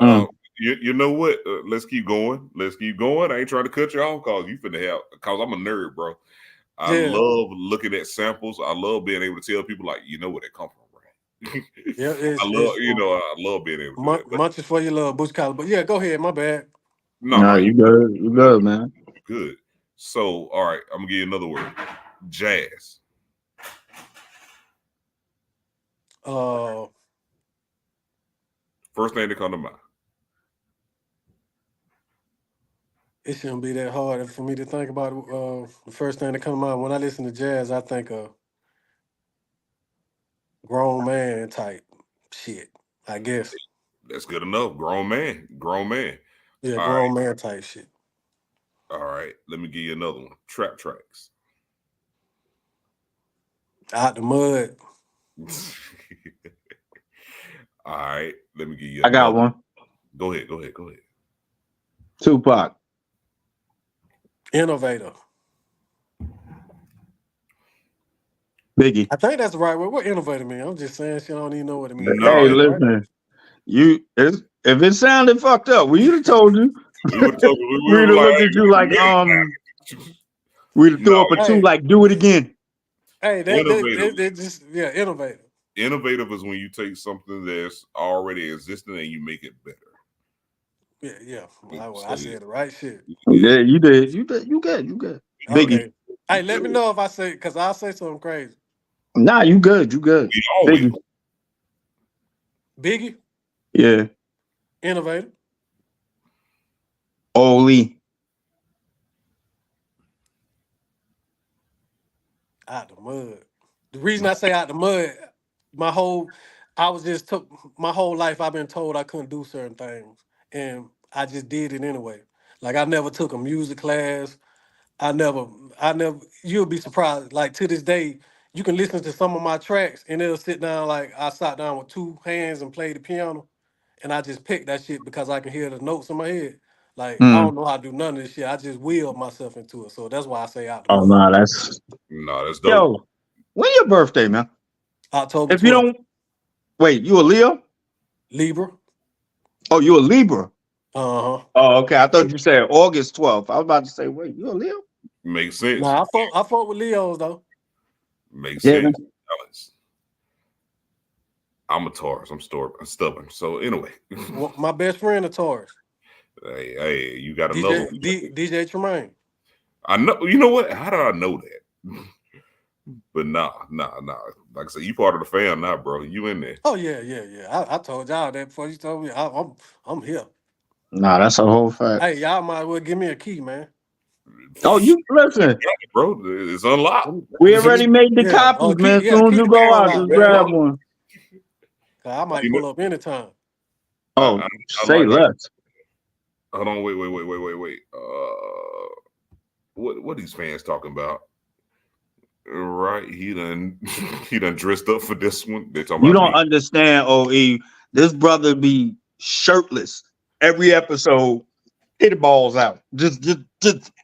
Mm. You know what? Let's keep going. Let's keep going. I ain't trying to cut you off because you finna have because I'm a nerd, bro. I Yeah. love looking at samples. I love being able to tell people like, you know where they come from, right? Yeah, I love being able to do that. But Munches for Your Love, Bootsy Collins. But yeah, go ahead, my bad. No, you you good. You good, man. good. So, all right, I'm gonna give you another word. Jazz. First thing that come to mind. It shouldn't be that hard for me to think about. The first thing that comes to mind when I listen to jazz, I think of grown man type shit. I guess. That's good enough. Grown man. Yeah, All grown right. man type shit. All right. Let me give you another one. Trap tracks. Out the mud. All right. Let me give you I got another. one. Go ahead. Tupac. Innovator. Biggie. I think that's the right word. What innovator mean? I'm just saying shit. I don't even know what it means. No, Hey, it- listen. If it sounded fucked up, we'd have told you. We would have told you. We We'd were have like, looked at you like, we'd have No, threw up a two Hey. like, do it again. Hey, Innovative. they just innovator. Innovative is when you take something that's already existing and you make it better. Yeah. Well, So, I said the right shit. Yeah, you did. You good. Biggie. Okay. Hey, let me know if I say because I'll say something crazy. Nah, you good. We always Biggie. Biggie, Yeah. innovator. Ole E. Out the mud. The reason I say out the mud, my whole life I've been told I couldn't do certain things. And I just did it anyway. Like I never took a music class. I never you'll be surprised. Like to this day, you can listen to some of my tracks and it'll sit down like I sat down with two hands and played the piano and I just picked that shit because I can hear the notes in my head. Like I don't know how to do none of this shit. I just willed myself into it. So that's why I say out the Oh mud. no, that's that's dope. yo. When your birthday, man? October If you 12th. don't wait, you a Leo? Libra. Oh, you a Libra. Uh-huh. Oh, okay. I thought you said August 12th. I was about to say, wait, you a Leo? Makes sense. Nah, I fought with Leos though. Makes Yeah, sense. I'm a Taurus. I'm stubborn. So anyway, Well, my best friend a Taurus. hey, you got another one. DJ Tremaine. I know. You know what? How did I know that? But nah. Like I said, you part of the fam now, bro. You in there? Oh yeah. I told y'all that before you told me. I'm here. Nah, that's a whole fact. Hey, y'all might as well give me a key, man. Oh, you listen. Bro, it's unlocked. We already made the copies, man. As soon as you go out, just grab one. I might pull up anytime. Oh, I say like less. Hold on, wait. What these fans talking about? Right, he done dressed up for this one. They talking You about don't understand, OE. This brother be shirtless every episode. Hit the balls out, just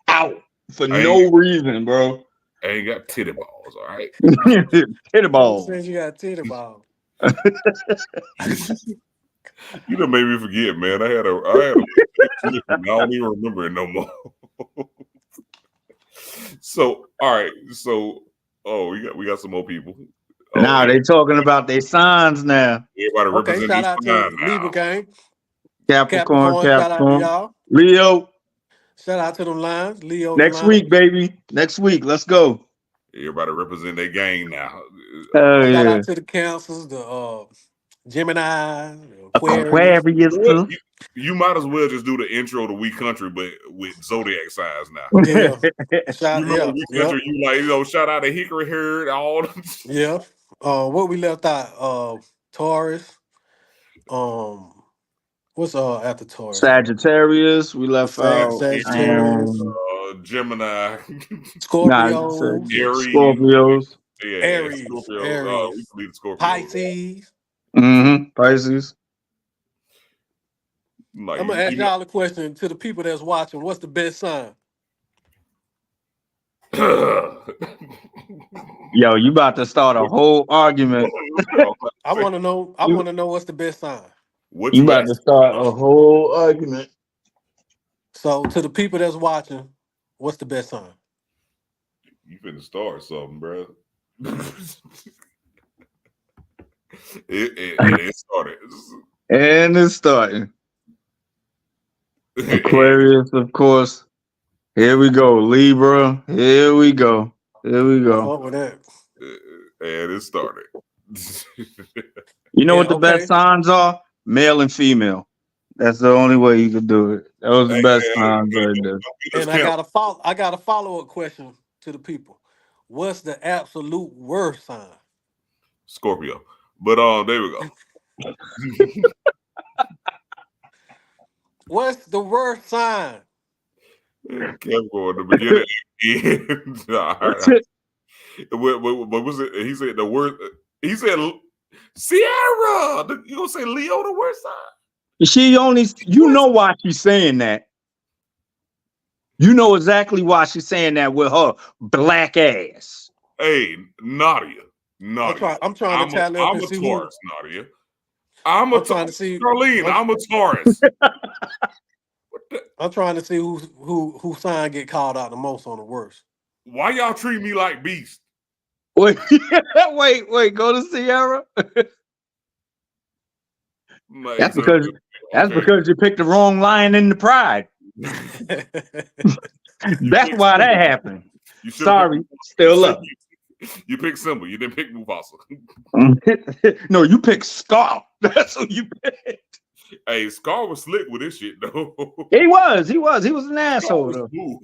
out for no reason, bro. I ain't got titty balls, all right. Hit the balls. Since you got titty balls. You done made me forget, man. I had a I don't even remember it no more. So, all right. So, we got some more people. Now they talking about their signs now. Everybody Okay, represent shout out to now. Libra gang. Capricorn. Shout out to y'all. Leo. Shout out to them lines. Leo. Next week, baby. Next week. Let's go. Everybody represent their gang now. Shout out to the cancers, the Gemini, Aquarius. You might as well just do the intro to We Country, but with zodiac signs now. Yeah. You remember We Country? You like, shout out to Hickory Herd, all. Yeah. What we left out? Taurus. What's after Taurus? Sagittarius. We left out. Sagittarius. Gemini. Scorpio. Scorpios. Yeah, Aries. Scorpio. We can leave the Scorpio. Pisces. Pisces. Like, I'm gonna ask y'all a question to the people that's watching. What's the best sign? Yo, you about to start a whole argument. I want to know. I want to know what's the best sign. What you about to start a whole argument? So, to the people that's watching, what's the best sign? You finna start something, bro. It started. And it's starting. Aquarius, of course. Here we go. Libra. Here we go. Fuck with that. And it started. You know Yeah, what the okay. best signs are? Male and female. That's the only way you could do it. That was the Hey, best hey, signs hey, right don't there. get us And I got canceled. a follow-up question to the people. What's the absolute worst sign? Scorpio. But there we go. What's the worst sign? Capricorn, the beginning and end. All right. What was it? He said the word. He said Sierra. You gonna say Leo the worst sign? She only, you know why she's saying that. You know exactly why she's saying that with her black ass. Hey, Nadia. Nadia. I'm trying to tally up I'm and a see who. Taurus, Nadia. I'm a I'm trying to see. Charlene, I'm, I'm a Taurus. I'm trying to see who sign get called out the most on the worst. Why y'all treat me like beast? Wait, wait, go to Sierra. Like, That's so, because you picked the wrong lion in the pride. That's why that happened. You Sorry, still up. You picked Simba. You didn't pick Mufasa. No, you picked Scar. That's who you picked. Hey, Scar was slick with this shit though. He was an Scar asshole was though. smooth.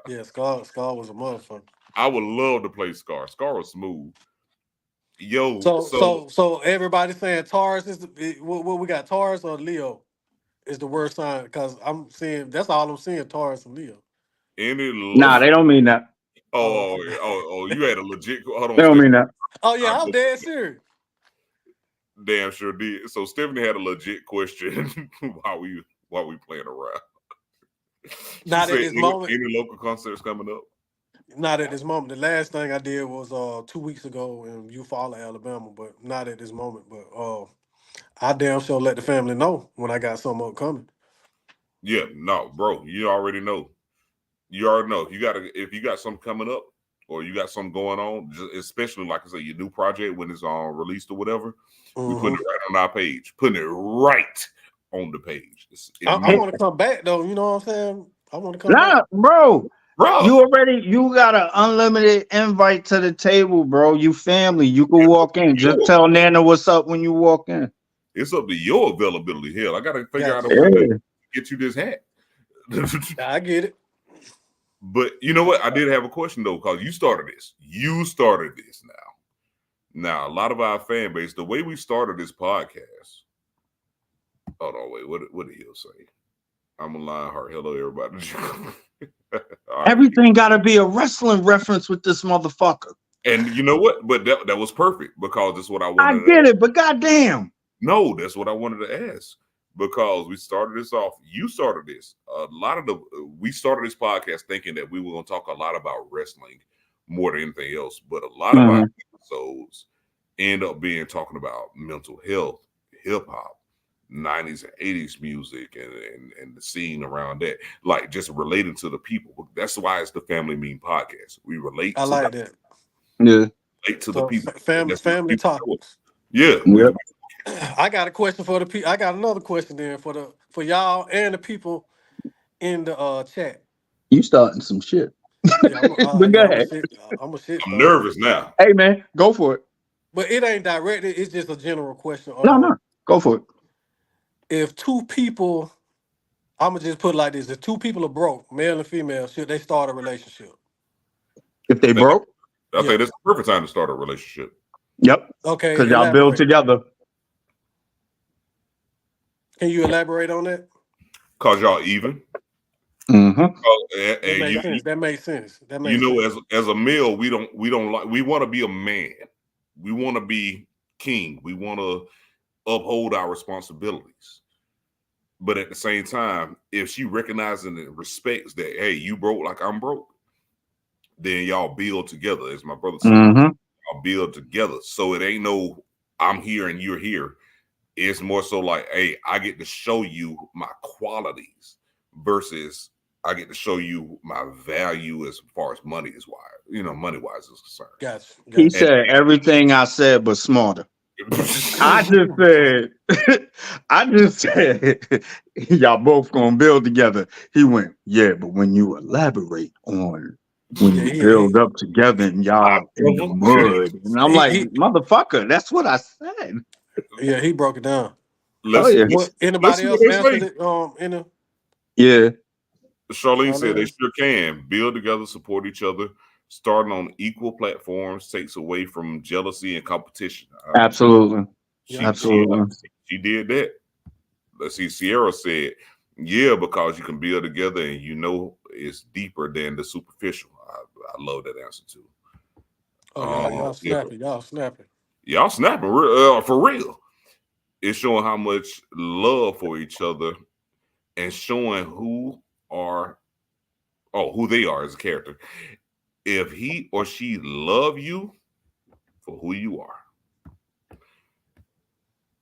Yeah, Scar was a motherfucker. I would love to play Scar. Scar was smooth. Yo, So everybody's saying Taurus is what we got, Taurus or Leo is the worst sign, because I'm seeing, that's all I'm seeing, Taurus and Leo. Nah, they don't mean that. Oh, you had a legit. Hold on, They don't Stephanie. mean that. Oh yeah, I'm dead serious. Damn sure did. So Stephanie had a legit question while we playing around. She Not said, at this moment. any local concerts coming up? Not at this moment. The last thing I did was 2 weeks ago in Eufaula, Alabama, but not at this moment. But I damn sure let the family know when I got something upcoming. Yeah, no, bro. You already know. You already know. If you got something coming up or you got something going on, especially like I said, your new project when it's released or whatever, we putting it right on our page. Putting it right on the page. I want to come back though. You know what I'm saying? I want to come back. Bro. You got an unlimited invite to the table, bro. You family. You can walk in. Just tell Nana what's up when you walk in. It's up to your availability. Hell, I got to figure out a way to get you this hat. I get it. But you know what? I did have a question though, because you started this. Now, a lot of our fan base, the way we started this podcast. Hold on, wait. What did he say? I'm a Lionheart. Hello, everybody. Right. Everything got to be a wrestling reference with this motherfucker. And you know what? But that was perfect, because that's what I wanted. I get it, but goddamn. No, that's what I wanted to ask, because we started this off. You started this. We started this podcast thinking that we were going to talk a lot about wrestling more than anything else. But a lot of our episodes end up talking about mental health, hip hop, 90s and 80s music, and the scene around that, like just relating to the people. That's why it's the Family Mean podcast. We relate. I like that. Yeah. Relate to the people. Family topics. Yeah. Yep. I got a question for the people. I got another question then for y'all and the people in the chat. You starting some shit. Yeah, But go ahead. I'm nervous now. Hey man, go for it. But it ain't directed. It's just a general question. No, go for it. If two people, I'm gonna just put it like this: if two people are broke, male and female, should they start a relationship? If they broke, I think that's the perfect time to start a relationship. Yep. Okay. Because y'all build together. Can you elaborate on that? Cause y'all even. Mm-hmm. That makes sense. As a male, we want to be a man. We want to be king. We want to uphold our responsibilities. But at the same time, if she recognizes and respects that, hey, you broke like I'm broke, then y'all build together. As my brother said, y'all build together. So it ain't no I'm here and you're here. It's more so like, hey, I get to show you my qualities versus I get to show you my value as far as money is money-wise is concerned. Gotcha. He said everything I said, but smarter. I just said, y'all both gonna build together. He went, yeah, but when you elaborate on We build up together and y'all in the mud. And I'm like, he motherfucker, that's what I said. yeah, he broke it down. Oh Let's yeah. let's What let's anybody see what else they answered say. it? In the Yeah. Charlene said they Charlene? sure can build together, support each other, starting on equal platforms takes away from jealousy and competition. Absolutely. Yeah, I can see She that. Absolutely. she did that. Let's see. Sierra said, "Yeah, because you can build together, and you know it's deeper than the superficial." I love that answer too. Oh, y'all Yeah, snapping. Y'all snapping. y'all snapping for real. It's showing how much love for each other and showing who they are as a character. If he or she love you for who you are.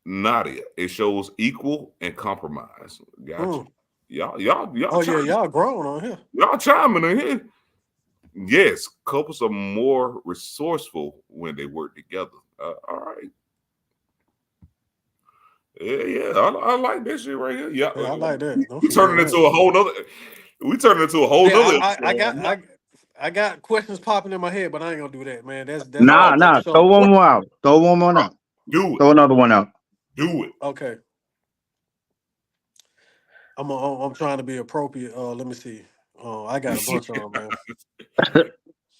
Nadia, it shows equal and compromise. Gotcha. Mm. Y'all Oh yeah, chiming. y'all grown on here. Y'all chiming in here. Yes, couples are more resourceful when they work together. All right. Yeah. I like this shit right here. Yeah, Yeah, I like that. Don't we sleep turning on that. into a whole nother. We turning into a whole Yeah, nother. I got questions popping in my head, but I ain't gonna do that, man. That's for Nah, another nah. Throw show. one more out. Throw one more out. Do it. Throw another one out. Do it. Okay, I'm trying to be appropriate. Let me see. I got a bunch of them, man.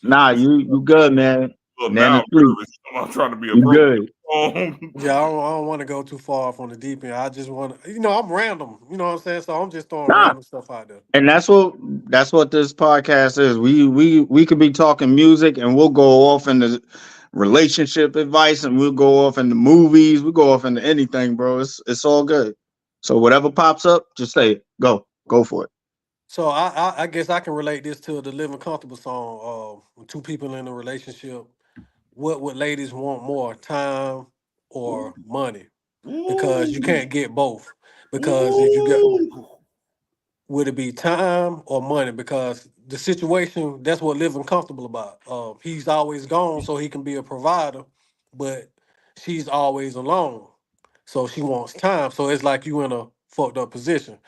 Nah, you good, man. Well, Man now I'm asleep. nervous. I'm trying to be You appropriate. good. Yeah, I don't want to go too far off on the deep end. I just want to, I'm random. You know what I'm saying? So I'm just throwing Nah. random stuff out there. And that's what this podcast is. We could be talking music and we'll go off into relationship advice and we'll go off into movies. We go off into anything, bro. It's all good. So whatever pops up, just say it. Go for it. So I guess I can relate this to the Living Comfortable song. When two people in a relationship, what would ladies want more, time or money? Because you Ooh. can't get both. Because if you got, Ooh. would it be time or money? Because the situation, that's what living comfortable about. He's always gone, so he can be a provider, but she's always alone, so she wants time. So it's like you in a fucked up position.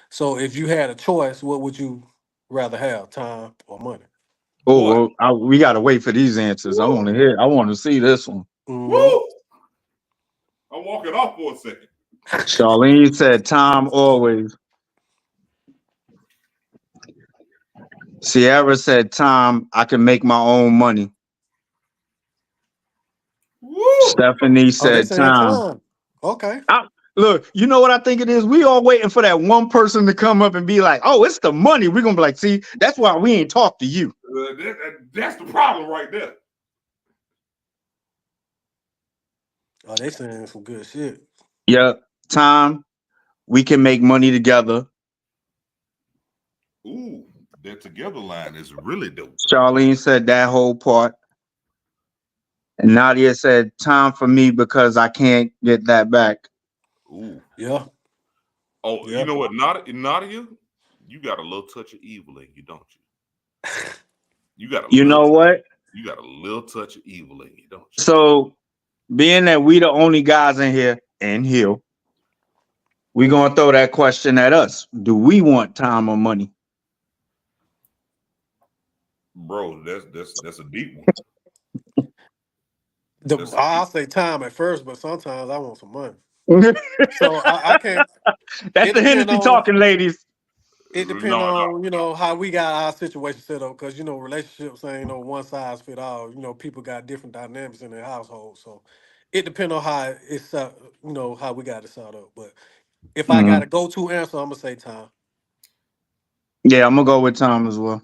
So if you had a choice, what would you rather have, time or money? Oh Boy. well, we gotta wait for these answers. I want to hear. I want to see this one. Hmm. Woo! I'm walking off for a second. Charlene said, "Time always." Sierra said, "Time. I can make my own money." Woo! Stephanie Oh, they said, saying "Time." time. Okay. Look, you know what I think it is? We all waiting for that one person to come up and be like, "Oh, it's the money." We're gonna be like, "See, that's why we ain't talk to you." That's the problem right there. Oh, they saying some good shit. Yep. Time. We can make money together. Ooh, that together line is really dope. Charlene said that whole part. And Nadia said, "Time for me because I can't get that back." Ooh. Yeah. Oh, you Yeah. know what? Nadia, you got a little touch of evil in you, don't you? You got a You little. know what? You got a little touch of evil in you, don't you? So, being that we the only guys in here and here, we gonna throw that question at us. Do we want time or money? Bro, that's a deep one. That's a deep I'll say time at first, but sometimes I want some money. That's So I can't. It the depends Hennessy on. talking, ladies. It one. depends No, on how we got our situation set up, because relationships ain't no one size fit all. People got different dynamics in their household, so it depends on how it's how we got it set up. But if I got Mhm. a go to answer, I'm gonna say time. Yeah, I'm gonna go with time as well.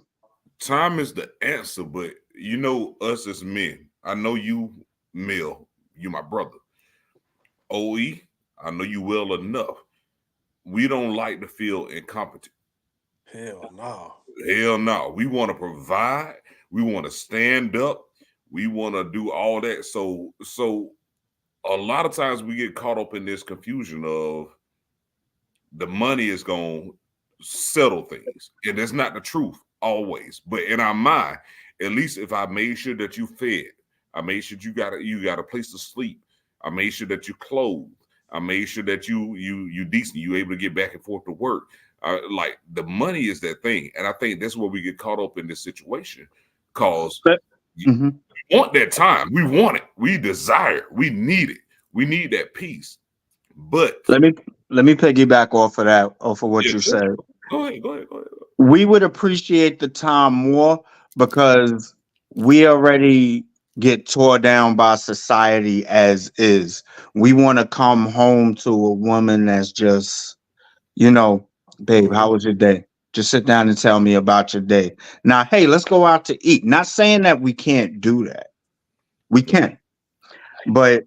time is the answer, but you know us as men. I know you, Mill. You my brother. OE, I know you well enough. We don't like to feel incompetent. Hell no. Hell no. We want to provide. We want to stand up. We want to do all that. So a lot of times we get caught up in this confusion of the money is going to settle things. And that's not the truth always. But in our mind, at least if I made sure that you fed, I made sure you got a place to sleep. I made sure that you clothed. I made sure that you decent. You able to get back and forth to work. Like the money is that thing, and I think that's where we get caught up in this situation. Cause Mm-hmm. we want that time. We want it. We desire it. We need it. We need that peace. But Let me piggyback off of what yeah, you said. go ahead. We would appreciate the time more because we already get tore down by society as is. We want to come home to a woman that's just, babe, how was your day? Just sit down and tell me about your day. Now, hey, let's go out to eat. Not saying that we can't do that. We can. But,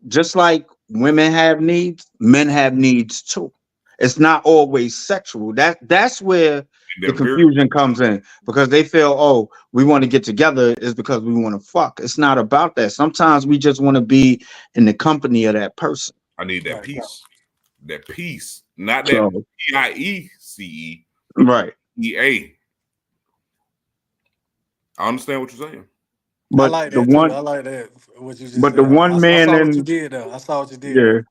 just like women have needs, men have needs too. It's not always sexual. That's where the confusion comes in because they feel, oh, we want to get together is because we want to fuck. It's not about that. Sometimes we just want to be in the company of that person. I need that peace. That peace, not So, that PIECE. right. EA. I understand what you're saying. But I like that too. I like that. What you just but said. the one man I saw in what you did though. I saw what you did. yeah,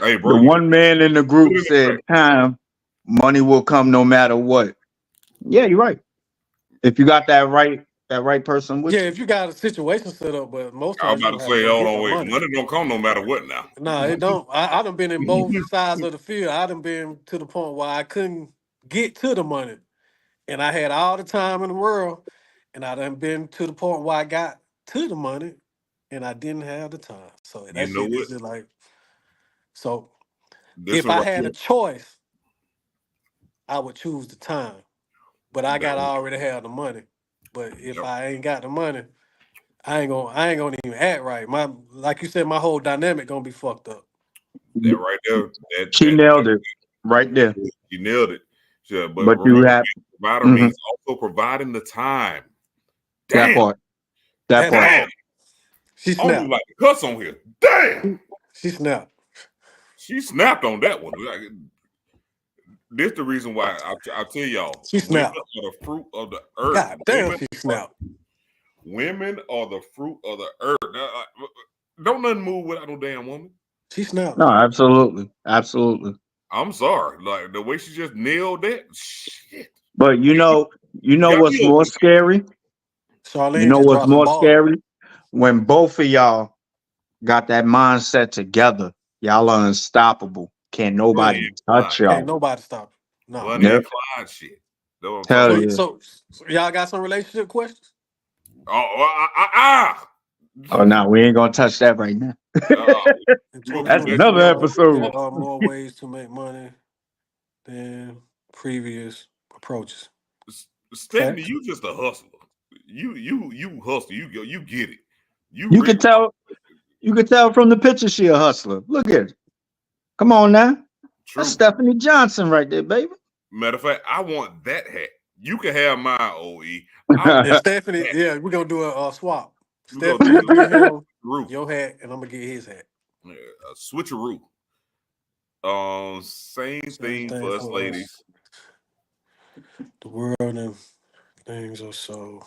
Hey, bro, the one man in the group said, "Time, money will come no matter what." Yeah, you're right. If you got that right person with Yeah, you. if you got a situation set up, but most I was times you about gonna to have to say, go hold get on, the wait. money. Money don't come no matter what now. Nah, it don't. I done been in both sides of the field. I done been to the point where I couldn't get to the money, and I had all the time in the world, and I done been to the point where I got to the money, and I didn't have the time. So You that know shit what? is just like. So This if one I right had here. a choice, I would choose the time, but I got to already have the money. But if I ain't got the money, I ain't gonna even act right. Like you said, my whole dynamic gonna be fucked up. That right there. She nailed it right there. You nailed it. Sure, but But you remember, have provider means also providing the time. that Damn. part. That That's part. Damn. hard. She I don't even snapped. like the cuss on here. Damn. She snapped. She snapped on that one. This the reason why I tell y'all, She women snapped. are the fruit of the earth. God damn, she snapped. Women are the fruit of the earth. Don't nothing move without no damn woman. She snapped. No, absolutely. Absolutely. I'm sorry. Like the way she just nailed that. Shit. But you know Got what's me more open. scary? You Charlene know just what's dropped some more ball. scary? When both of y'all got that mindset together, y'all are unstoppable. Can't nobody Bonnie and touch Clyde. Can't y'all. nobody stop it. No. Bonnie Yep. and Clyde shit. That's what I'm Tell talking So, about. you. so, so y'all got some relationship questions? Oh no, we ain't gonna touch that right now. In That's 2025, another episode. there are more ways to make money than previous approaches. Stephanie, Facts. you just a hustler. You hustle. You get it. You You really can tell from the picture she a hustler. Look at it. Come on now. true. That's Stephanie Johnson right there, baby. Matter of fact, I want that hat. You can have my Ole. And Stephanie, yeah, we're gonna do a swap. We're Stephanie, gonna you get him roof. your hat, and I'm gonna get his hat. A switcheroo. Same thing for us ladies. The world and things are so.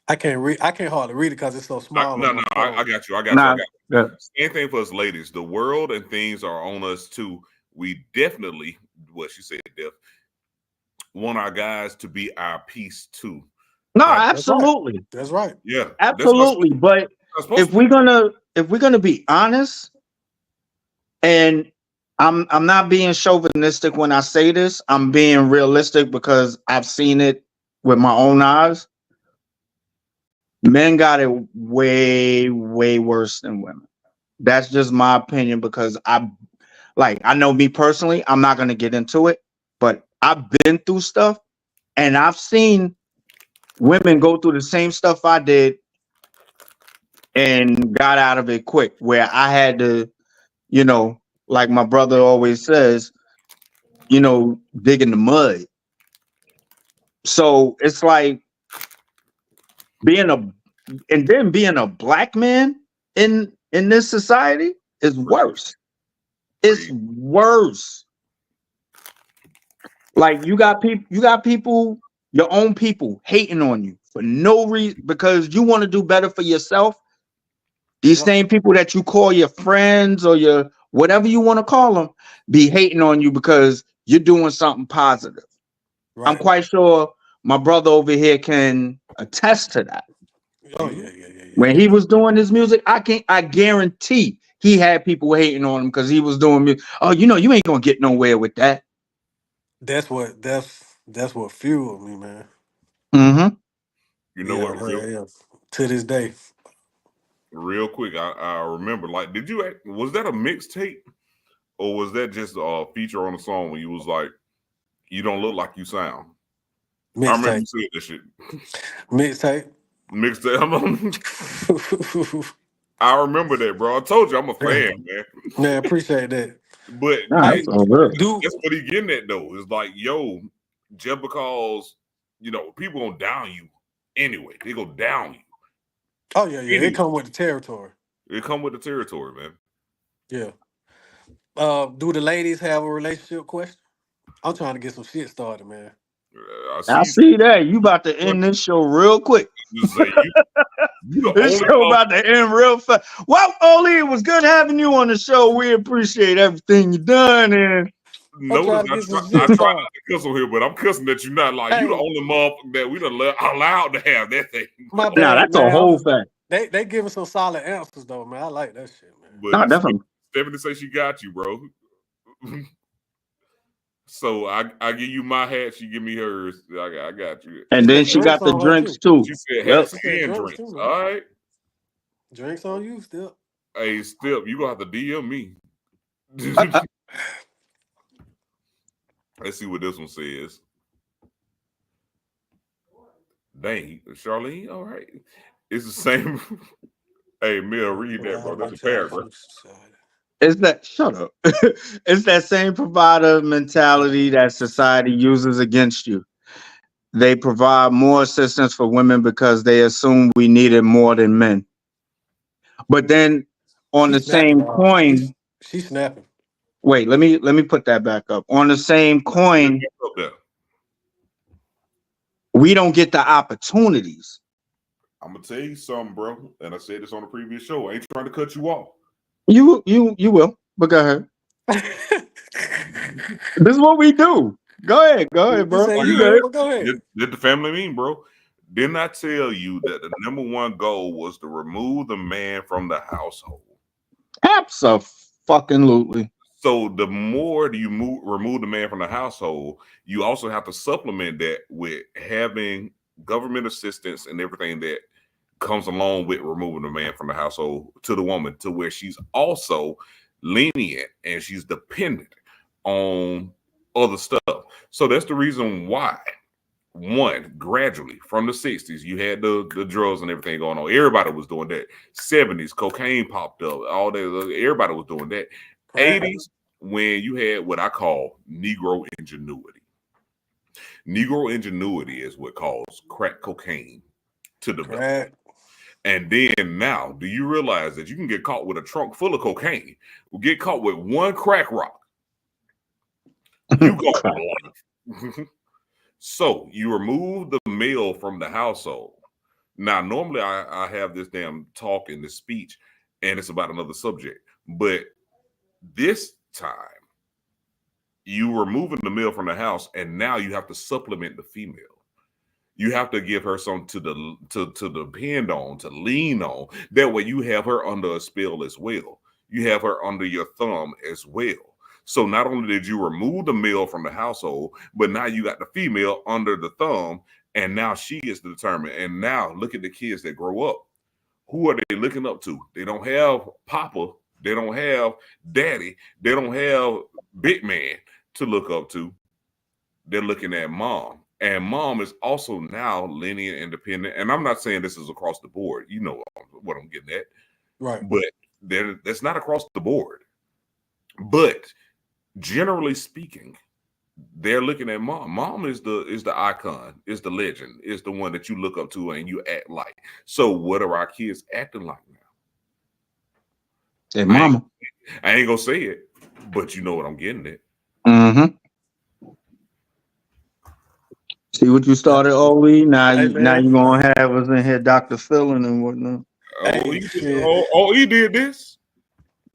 I can't read. I can't hardly read it because it's so small on my phone. I got you. Nah, yeah. Same thing for us ladies. The world and things are on us too. We definitely, what she said, Def, want our guys to be our peace too. No, Like, absolutely. That's right. yeah, Absolutely. But if we're gonna be honest, and I'm not being chauvinistic when I say this, I'm being realistic because I've seen it with my own eyes. Men got it way, way worse than women. That's just my opinion because I know me personally, I'm not gonna get into it, but I've been through stuff and I've seen women go through the same stuff I did and got out of it quick, where I had to, like my brother always says, dig in the mud. So it's like being a black man in this society is worse. It's worse. Like you got people, your own people hating on you for no reason because you want to do better for yourself. These same people that you call your friends or your whatever you want to call them be hating on you because you're doing something positive. Right. I'm quite sure My brother over here can attest to that. Oh yeah. When he was doing his music, I guarantee he had people hating on him because he was doing music. Oh, you ain't gonna get nowhere with that. That's what fueled me, man. Mm-hmm. You know Yeah, what? yeah. To this day. Real quick, I remember. Like, was that a mixtape, or was that just a feature on the song when you was like, "You don't look like you sound"? I remember you Mixtape. said that shit. Mixtape. Mixtape. I remember that, bro. I told you I'm a fan, man. Man, appreciate that. But Nah, Hey, that's all good. dude. that's what he getting at, though. It's like, yo, just because people gonna down you anyway, they go down you. Oh yeah. Anyway. It come with the territory. It come with the territory, man. Yeah. Do the ladies have a relationship question? I'm trying to get some shit started, man. I see that. You about to end this show real quick. Just say, you the This only show about to end real fast. Well, Ole, it was good having you on the show. We appreciate everything you done. And notice I try not to cuss on here, but I'm cussing at you not. Like, you the only motherfucker that we done allowed to have that thing. My bad, nah, that's man. a whole fact. They giving some solid answers though, man. I like that shit, man. But Nah, definitely. Stephanie say she got you, bro. So I give you my hat, she give me hers. I got you. And then she got the drinks too. She said Yep. hats and drinks. Too, all right. Drinks on you, Step. Hey, Step, you gonna have to DM me. Let's see what this one says. Dang, Charlene, all right. It's the same. Hey, Mel, read that, bro. That's a paragraph. Shut up. It's that same provider mentality that society uses against you. They provide more assistance for women because they assume we need it more than men. But then on the same coin, she's snapping. Wait, let me put that back up. On the same coin, we don't get the opportunities. I'm gonna tell you something, bro. And I said this on the previous show. I ain't trying to cut you off. You will, but go ahead. This is what we do. Go ahead, bro. Go ahead. Did the family mean, bro? Didn't I tell you that the number one goal was to remove the man from the household? Absolutely. So the more you remove the man from the household, you also have to supplement that with having government assistance and everything that comes along with removing the man from the household to the woman, to where she's also lenient and she's dependent on other stuff. So that's the reason why, one, gradually from the 60s, you had the drugs and everything going on. Everybody was doing that. 70s, cocaine popped up. All that, everybody was doing that. 80s, when you had what I call Negro ingenuity. Negro ingenuity is what caused crack cocaine to develop. And then now, do you realize that you can get caught with a trunk full of cocaine? Will get caught with one crack rock. You go for life. So you remove the male from the household. Now, normally I have this damn talk in this speech, and it's about another subject. But this time, you removing the male from the house, and now you have to supplement the female. You have to give her something to depend on, to lean on. That way you have her under a spell as well. You have her under your thumb as well. So not only did you remove the male from the household, but now you got the female under the thumb, and now she is determined. And now look at the kids that grow up. Who are they looking up to? They don't have Papa. They don't have Daddy. They don't have Big Man to look up to. They're looking at Mom. And Mom is also now lenient, independent. And I'm not saying this is across the board. You know what I'm getting at. Right. But that's not across the board. But generally speaking, they're looking at Mom. Mom is the icon, is the legend, is the one that you look up to and you act like. So what are our kids acting like now? Hey, Mama. I ain't gonna say it, but you know what I'm getting at. Mm-hmm. See what you started, Ole. Now you gonna have us in here, Dr. Philin and whatnot. He did this.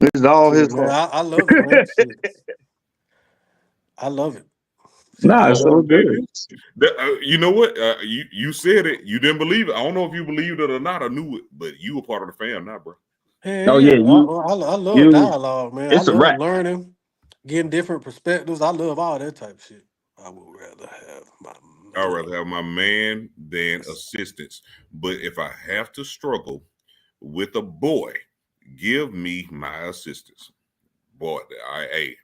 This is all his fault. I love it, man. I love it. Nah, it's all good. You know what? You said it. You didn't believe it. I don't know if you believed it or not. I knew it, but you were part of the fam now, bro. Oh Hey, yeah, yeah, I love you. dialogue, man. I It's a love wrap. learning, getting different perspectives. I love all that type of shit. I would rather have my I'd man. rather have my man than assistance. But if I have to struggle with a boy, give me my assistance. Boy, hey,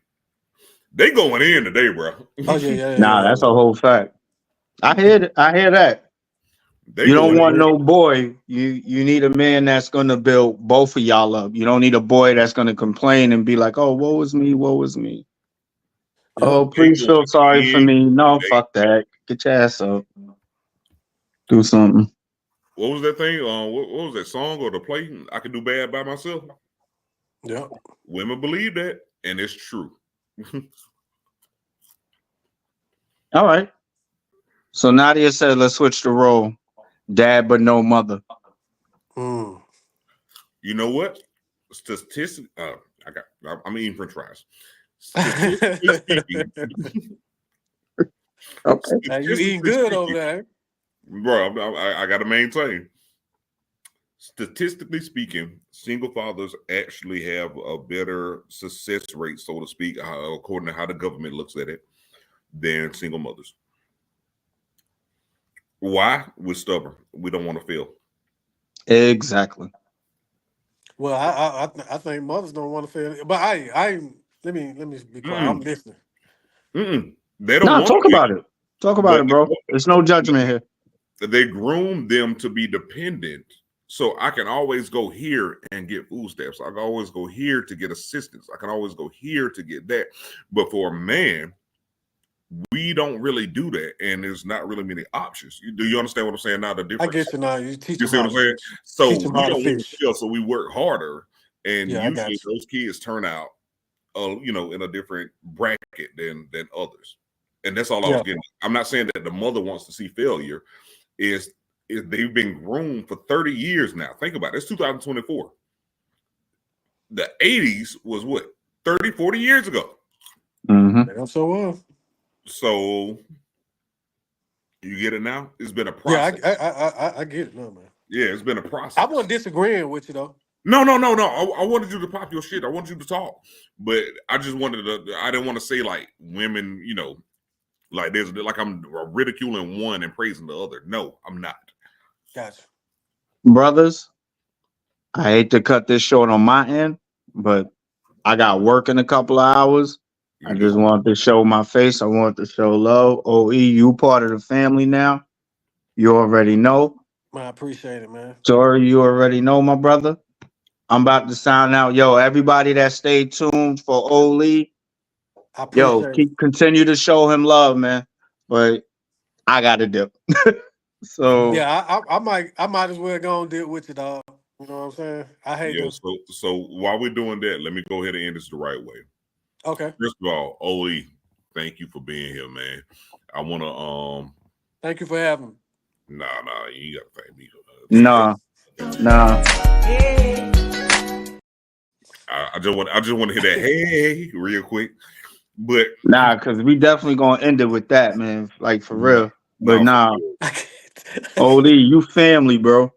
they going in today, bro. Oh yeah. Nah, that's a whole fact. I hear that. They You don't going want in. no boy. You need a man that's gonna build both of y'all up. You don't need a boy that's gonna complain and be like, "Oh, woe is me, woe is me." Yep. Oh, They please going feel sorry for in. me. No, They, fuck that. Get your ass up. Do something. what was that thing? What was that song or the play? I can do bad by myself. Yep. Women believe that, and it's true. All right. So Nadia said, "Let's switch the role. Dad, but no mother." Mm. You know what? Statistic. I'm eating French fries. Statistically speaking, Okay. Now you eating statistically good over speaking, there. bro, I got to maintain. Statistically speaking, single fathers actually have a better success rate, so to speak, according to how the government looks at it, than single mothers. Why? We're stubborn. We don't want to fail. Exactly. Well, I think mothers don't want to fail, but I let me be quiet. I'm Mm-mm. listening. They don't No, want talk to about it. Talk fail, about it, bro. There's no judgment here. they groom them to be dependent. So I can always go here and get food stamps. I can always go here to get assistance. I can always go here to get that. But for a man, we don't really do that, and there's not really many options. Do you understand what I'm saying now? The I difference. get you now. You teach You them see what how I'm to saying? fish. So Teach them we how to don't want to fish. fail, so we work harder, and Yeah, I got usually you. those kids turn out, in a different bracket than others. And that's all I was Yeah. getting. I'm not saying that the mother wants to see failure. Is they've been groomed for 30 years now. Think about it. It's 2024. The 80s was what? 30, 40 years ago. Mm-hmm. So well. So you get it now? It's been a Yeah, process. I get it now, man. Yeah, it's been a process. I wasn't disagreeing with you though. No. I wanted you to pop your shit. I wanted you to talk. But I just wanted to, I didn't want to say like women, like there's like I'm ridiculing one and praising the other. No, I'm not. Gotcha. Brothers, I hate to cut this short on my end, but I got work in a couple of hours. I You just do. want to show my face. I want to show love. OE, you part of the family now. You already know. Man, I appreciate it, man. Sorry, you already know, my brother. I'm about to sound out. Yo, everybody that stayed tuned for Ole E, I yo, appreciate it. continue to show him love, man. But I got to dip. So, Yeah, I might as well go and deal with you, dog. You know what I'm saying? I hate Yo, to. so while we're doing that, let me go ahead and end this the right way. Okay. First of all, Ole, thank you for being here, man. I want to Thank you for having me. Nah, you gotta thank me. nah. I just want to hear that hey real quick, but Nah, because we definitely going to end it with that, man. Like, for real. But no, for nah, sure. Ole, you family, bro.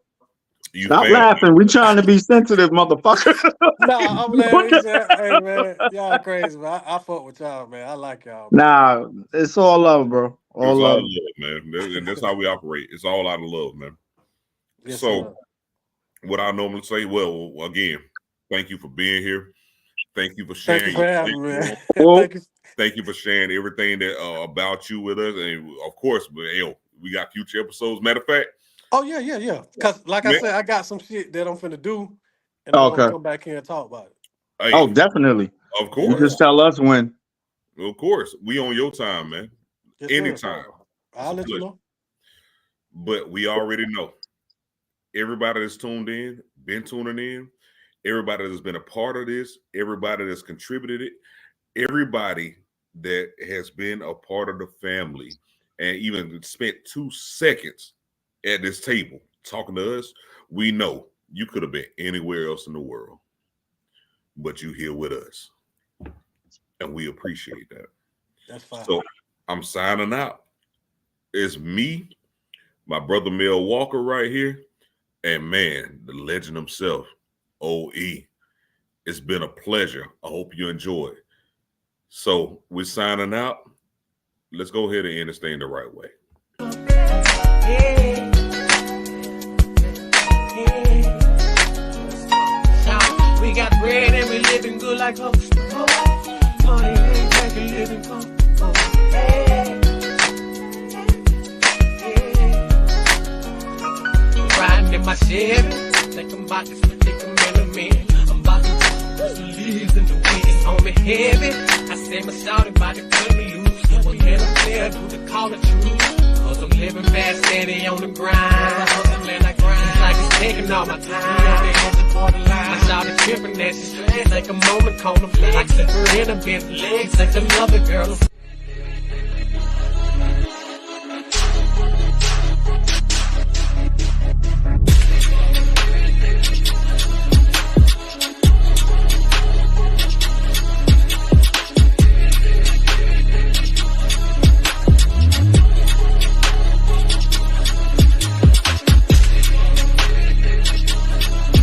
You Stop family. laughing. We trying to be sensitive, motherfucker. Nah, I'm laughing. Hey, man, y'all crazy, man. I fuck with y'all, man. I like y'all, man. Nah, it's all love, bro. All It's all love. love, man, and that's how we operate. It's all out of love, man. Yes, So, sir. what I normally say, well, again, thank you for being here. Thank you for Thank you sharing. for having me, man. Well, Thank you. Thank you for sharing everything that about you with us, and of course, but we got future episodes. Matter of fact, Oh, yeah. Because, like I man, said, I got some shit that I'm finna do, and I want to okay. come back here and talk about it. Oh, hey, definitely. of You course, just tell us when. we on your time, man. Yes, sir. Anytime. It's I'll a let you pleasure. know. But we already know everybody that's tuned in, been tuning in, everybody that's been a part of this, everybody that's contributed it, everybody that has been a part of the family and even spent 2 seconds at this table talking to us, we know you could have been anywhere else in the world, but you here with us. And we appreciate that. That's fine. So I'm signing out. It's me, my brother Mel Walker right here, and man, the legend himself, Ole E. It's been a pleasure. I hope you enjoyed. So we're signing out. Let's go ahead and end this thing the right way. We got bread and we living good like hoes. Money ain't making living comfortable. Riding in my Chevy, thinking about this particular man. I'm about to put the leaves in the wind. It's on me heavy. I said my shouting about to cut me loose. What can I play? Do the call the truth. Cause I'm living fast, steady on the grind. Hustling like grind. It's like it's taking all my time. I started tripping that shit, like a moment, call them. I keep her in a bed, legs like a lover girl.